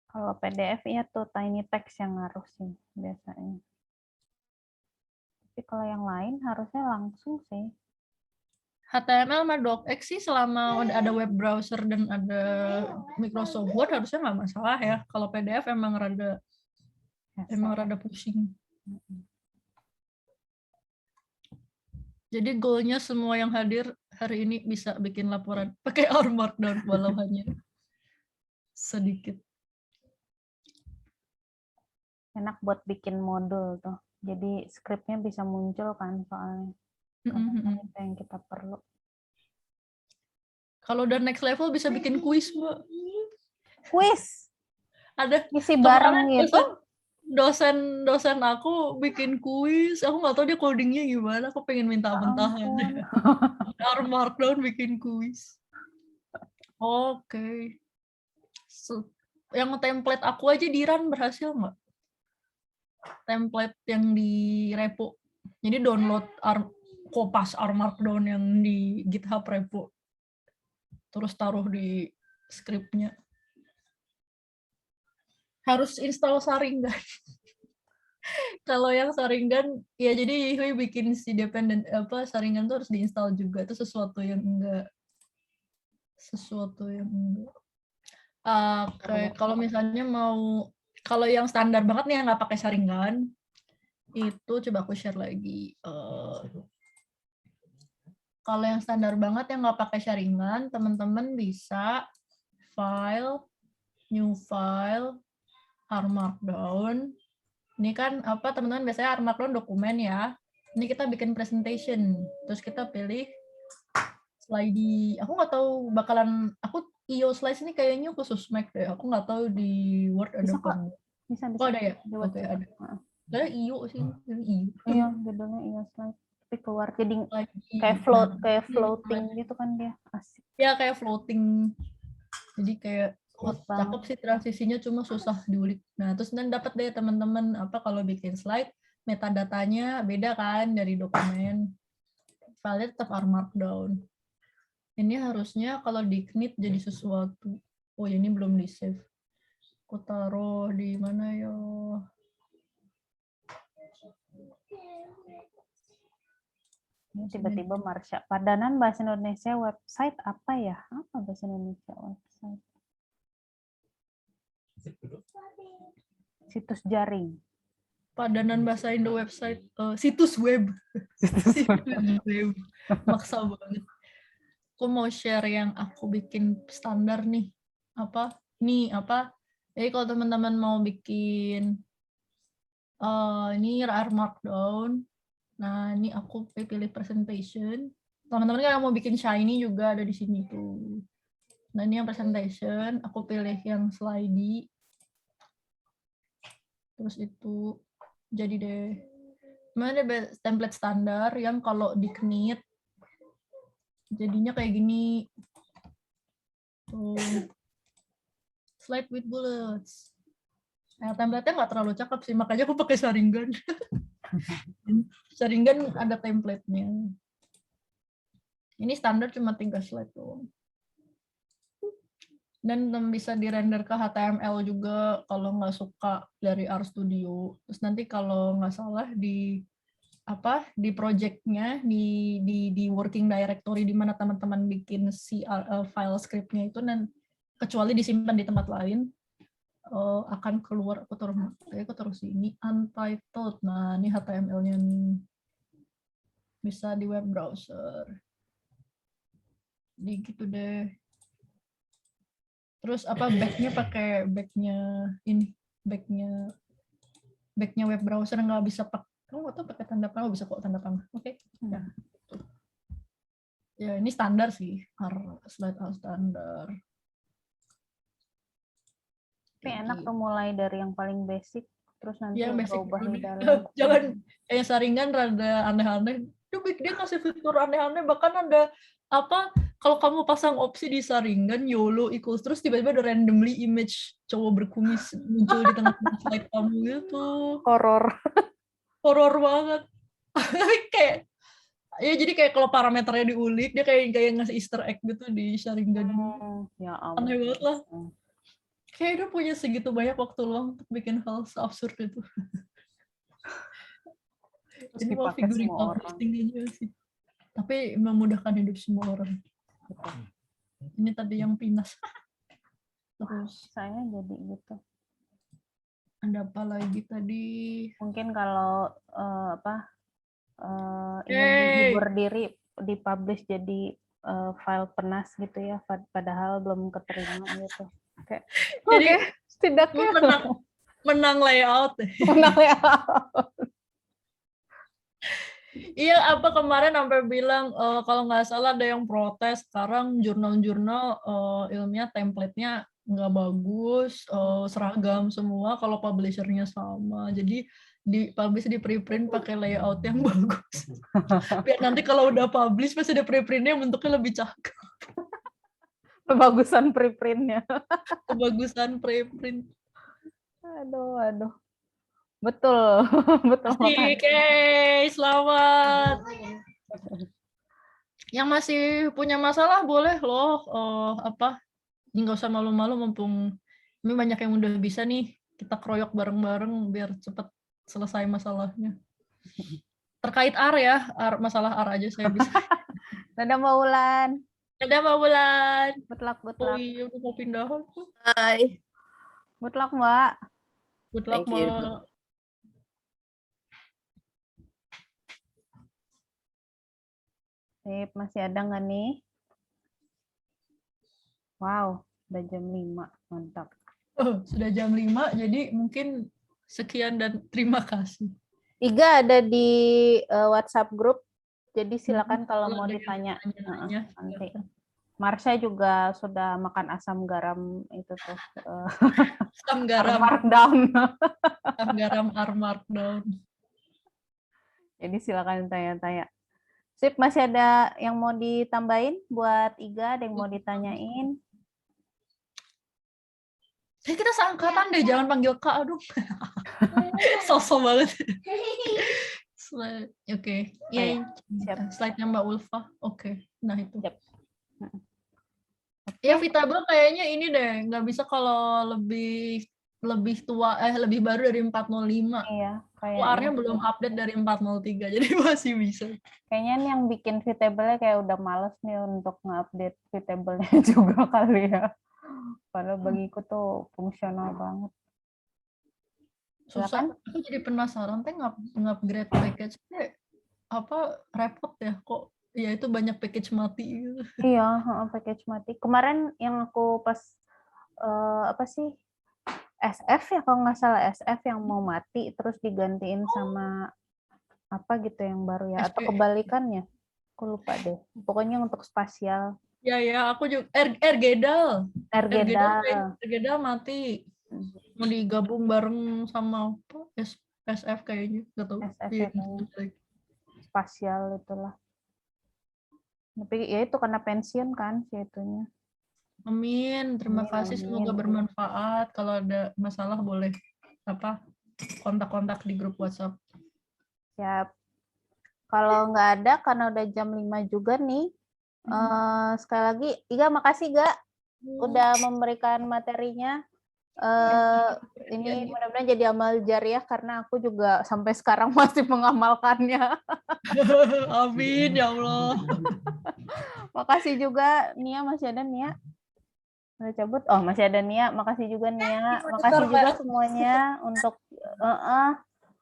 Kalau PDF ya tuh Tiny Text yang ngaruh sih biasanya. Tapi kalau yang lain harusnya langsung sih. HTML sama docx sih selama ada web browser dan ada Microsoft Word harusnya nggak masalah ya. Kalau PDF emang rada pusing. Jadi goalnya semua yang hadir hari ini bisa bikin laporan pakai R Markdown walau hanya sedikit. Enak buat bikin modul tuh. Jadi skripnya bisa muncul kan soalnya. Itu yang kita perlu. Kalau udah next level bisa bikin kuis, Mbak. Kuis? Ada isi bareng gitu? Dosen aku bikin kuis. Aku nggak tahu dia codingnya gimana. Aku pengen minta mentahan. R Markdown bikin kuis. Oke. Yang template aku aja di run berhasil nggak? Template yang di repo. Jadi download kopas R Markdown yang di GitHub repo. Terus taruh di script-nya. Harus install saringan. Kalau yang saringan, ya jadi Hui bikin si dependent saringan tuh harus diinstal juga. Itu sesuatu yang enggak. Kalau misalnya kalau yang standar banget nih yang nggak pakai saringan, itu coba aku share lagi. Kalau yang standar banget yang nggak pakai saringan, teman-teman bisa file, new file, R Markdown. Ini kan apa teman-teman, biasanya R Markdown dokumen ya. Ini kita bikin presentation, terus kita pilih slide. Aku nggak tahu bakalan, aku IO slides ini kayaknya khusus Mac deh. Aku nggak tahu di Word ada Bisa kok. apa. Bisa. Oh ada ya? Di Oke, WhatsApp. ada. Ada IO sih, IO. Iya, judulnya iya slide. Tapi keluar jadi Lagi. kayak floating gitu kan dia. Asik. Ya kayak floating. Jadi kayak Smooth cakep sih transisinya, cuma susah diulik. Nah, terus dan dapat deh teman-teman apa kalau bikin slide metadatanya beda kan dari dokumen. Filenya tetap R Markdown. Ini harusnya kalau di knit jadi sesuatu. Oh, ini belum di-save. Aku taruh di mana ya? Ini tiba-tiba Marsha. Padanan bahasa Indonesia website apa ya? Apa bahasa Indonesia website? Situs jaring. Padanan bahasa Indo website, situs web. Situs web. Maksa banget. Aku mau share yang aku bikin standar nih. Jadi kalau teman-teman mau bikin ini R Markdown. Nah, ini aku pilih presentation. Teman-teman kan mau bikin Shiny juga ada di sini tuh. Nah, ini yang presentation, aku pilih yang slide. Terus itu jadi deh. Mana template standar yang kalau di knit jadinya kayak gini. Tuh. Slide with bullets. Nah, template-nya nggak terlalu cakep sih, makanya aku pakai Sharingan. Sharingan ada template-nya. Ini standar cuma 3 slide doang. Dan bisa di-render ke HTML juga kalau nggak suka dari RStudio. Terus nanti kalau nggak salah di project-nya, di working directory di mana teman-teman bikin si file script-nya itu, kecuali disimpan di tempat lain, akan keluar. Aku taruh sini untitled. Nah, ini HTML-nya nih. Bisa di web browser. Jadi gitu deh. Terus back-nya pakai back-nya web browser, nggak bisa pakai. Kamu nggak tahu pakai tanda panah? Bisa kok tanda panah. Oke. Ya. Ya, ini standar sih. Slide standar. Tapi enak tuh mulai dari yang paling basic, terus nanti Ya, berubah di dalam. Jangan Sharingan rada aneh-aneh. Dia ngasih fitur aneh-aneh, bahkan ada kalau kamu pasang opsi di Sharingan YOLO equals, terus tiba-tiba ada randomly image cowok berkumis muncul di tengah-tengah slide kamu gitu. Horor banget. Kayak ya, jadi kayak kalau parameternya diulik, dia kayak ngasih Easter egg gitu di Sharingan. Ya ampun. Aneh banget lah. Kayak dia punya segitu banyak waktu luang untuk bikin hal seabsurd itu. Jadi mau figuring out tingginya sih. Tapi memudahkan hidup semua orang. Ini tadi yang pinas. Terus saya jadi gitu. Ada apa lagi tadi? Mungkin kalau ingin menghibur diri, dipublish jadi file penas gitu ya, padahal belum keterima gitu. Jadi setidaknya menang layout. Menang layout. Iya, kemarin sampai bilang kalau nggak salah ada yang protes sekarang jurnal-jurnal ilmiah template-nya nggak bagus, seragam semua kalau publisher-nya sama. Jadi publish di preprint pakai layout yang bagus. Biar nanti kalau udah publish pasti ada preprintnya bentuknya lebih cakep. Kebagusan preprintnya. Kebagusan preprint. Aduh. Betul. Asik, selamat. Yang masih punya masalah boleh loh, nggak usah malu-malu, mumpung ini banyak yang udah bisa nih, kita keroyok bareng-bareng biar cepat selesai masalahnya. Terkait R ya, masalah R aja saya bisa. Dadah Mbak Wulan. Dadah Mbak Wulan. Good luck. Oh iya, aku mau pindah. Hai. Good luck Mbak. Good luck Mbak. Sip, masih ada nggak nih? Wow, udah jam 5, mantap. Oh, sudah jam 5, jadi mungkin sekian dan terima kasih. Iga ada di WhatsApp grup, jadi silakan kalau Kalau mau ada yang ditanya. tanya-tanya, Nanti. Marsha juga sudah makan asam garam itu tuh. asam garam, Markdown. asam garam Markdown. Jadi silakan tanya-tanya. Sip, masih ada yang mau ditambahin buat Iga, ada yang mau ditanyain? Kita seangkatan deh, jangan panggil Kak, aduh. Sosok banget. Oke, ya, siap. slide-nya Mbak Ulfa. Oke, nah itu. Siap. Ya, Vitabel kayaknya ini deh, nggak bisa kalau lebih tua, lebih baru dari 405. Iya, QR-nya belum update dari 403, jadi masih bisa. Kayaknya nih yang bikin Vitabel-nya kayak udah males nih untuk nge-update Vitabel-nya juga kali ya. Padahal bagiku tuh fungsional banget. Susah. Aku jadi penasaran, nge-upgrade package apa repot ya, kok ya itu banyak package mati gitu. Iya, package mati. Kemarin yang aku pas apa sih, SF ya, kalau nggak salah SF yang mau mati terus digantiin sama apa gitu yang baru ya, atau kebalikannya, aku lupa deh. Pokoknya untuk spasial. Ya, aku juga Ergedal mati, mau digabung bareng sama apa SF kayaknya, nggak tahu. Spasial itulah. Tapi ya itu karena pensiun kan si itunya. Amin, terima kasih, semoga bermanfaat. Kalau ada masalah boleh kontak-kontak di grup WhatsApp. Siap. Kalau nggak ada, karena udah jam 5 juga nih. Sekali lagi, Iga makasih Ga udah memberikan materinya. Ini mudah-mudahan jadi amal jariah karena aku juga sampai sekarang masih mengamalkannya. Amin ya Allah. Makasih juga Nia, masih ada Nia? Udah cabut? Oh, masih ada Nia. Makasih juga Nia. Makasih juga semuanya untuk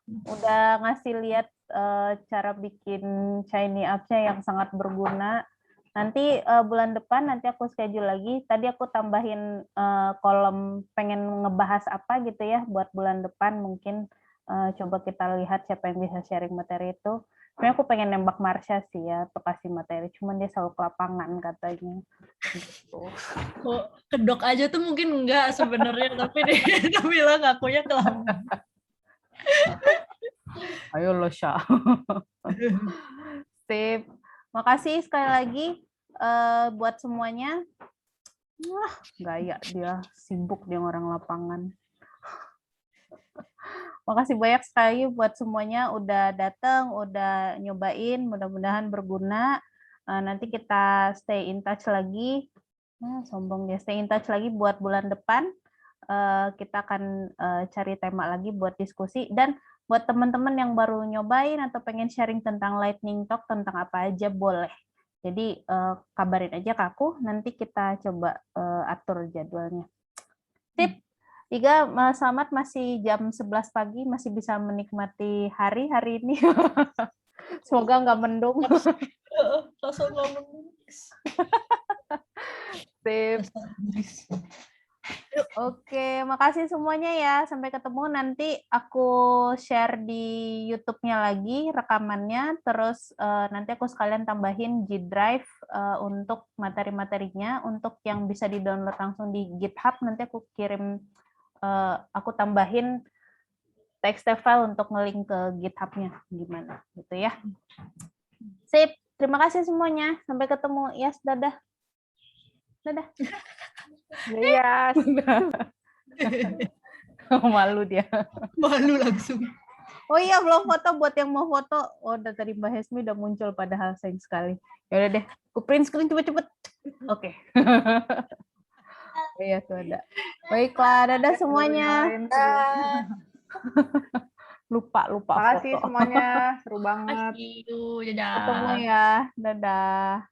udah ngasih lihat cara bikin Shiny Apps-nya yang sangat berguna. Nanti bulan depan nanti aku schedule lagi. Tadi aku tambahin kolom pengen ngebahas apa gitu ya buat bulan depan, mungkin coba kita lihat siapa yang bisa sharing materi itu. Sebenarnya aku pengen nembak Marsha sih ya untuk kasih materi, cuman dia selalu ke lapangan katanya. Gitu. Oh, kedok aja tuh mungkin enggak sebenarnya, tapi dia bilang ngakunya ke lapangan. Ayo lo Syah. Sip. Makasih sekali lagi buat semuanya. Wah, gaya dia, sibuk dia orang lapangan. Makasih banyak sekali buat semuanya udah datang, udah nyobain, mudah-mudahan berguna. Nanti kita stay in touch lagi. Sombong ya, stay in touch lagi buat bulan depan. Kita akan cari tema lagi buat diskusi. Dan buat teman-teman yang baru nyobain atau pengen sharing tentang Lightning Talk, tentang apa aja boleh. Jadi kabarin aja ke aku, nanti kita coba atur jadwalnya. Tip, Iga, selamat, masih jam 11 pagi, masih bisa menikmati hari ini. Semoga nggak mendung. Langsung ngomong. Sip. Oke, makasih semuanya ya. Sampai ketemu, nanti aku share di YouTube-nya lagi rekamannya, terus nanti aku sekalian tambahin G Drive untuk materi-materinya, untuk yang bisa di-download langsung di GitHub, nanti aku kirim, aku tambahin TXT file untuk nge-link ke GitHub-nya gimana gitu ya. Sip, terima kasih semuanya. Sampai ketemu. Yes, dadah. Dadah. Yes. Malu dia. Malu langsung. Oh iya, belum foto. Buat yang mau foto, oh udah tadi Mbak Hesmi udah muncul, padahal sayang sekali. Ya udah deh, aku print screen cepet-cepet. Oke. Iya tuh ada. Baiklah, dadah semuanya. Lupa Makasih foto. semuanya, seru banget. Dadah. Ketemu ya, dadah.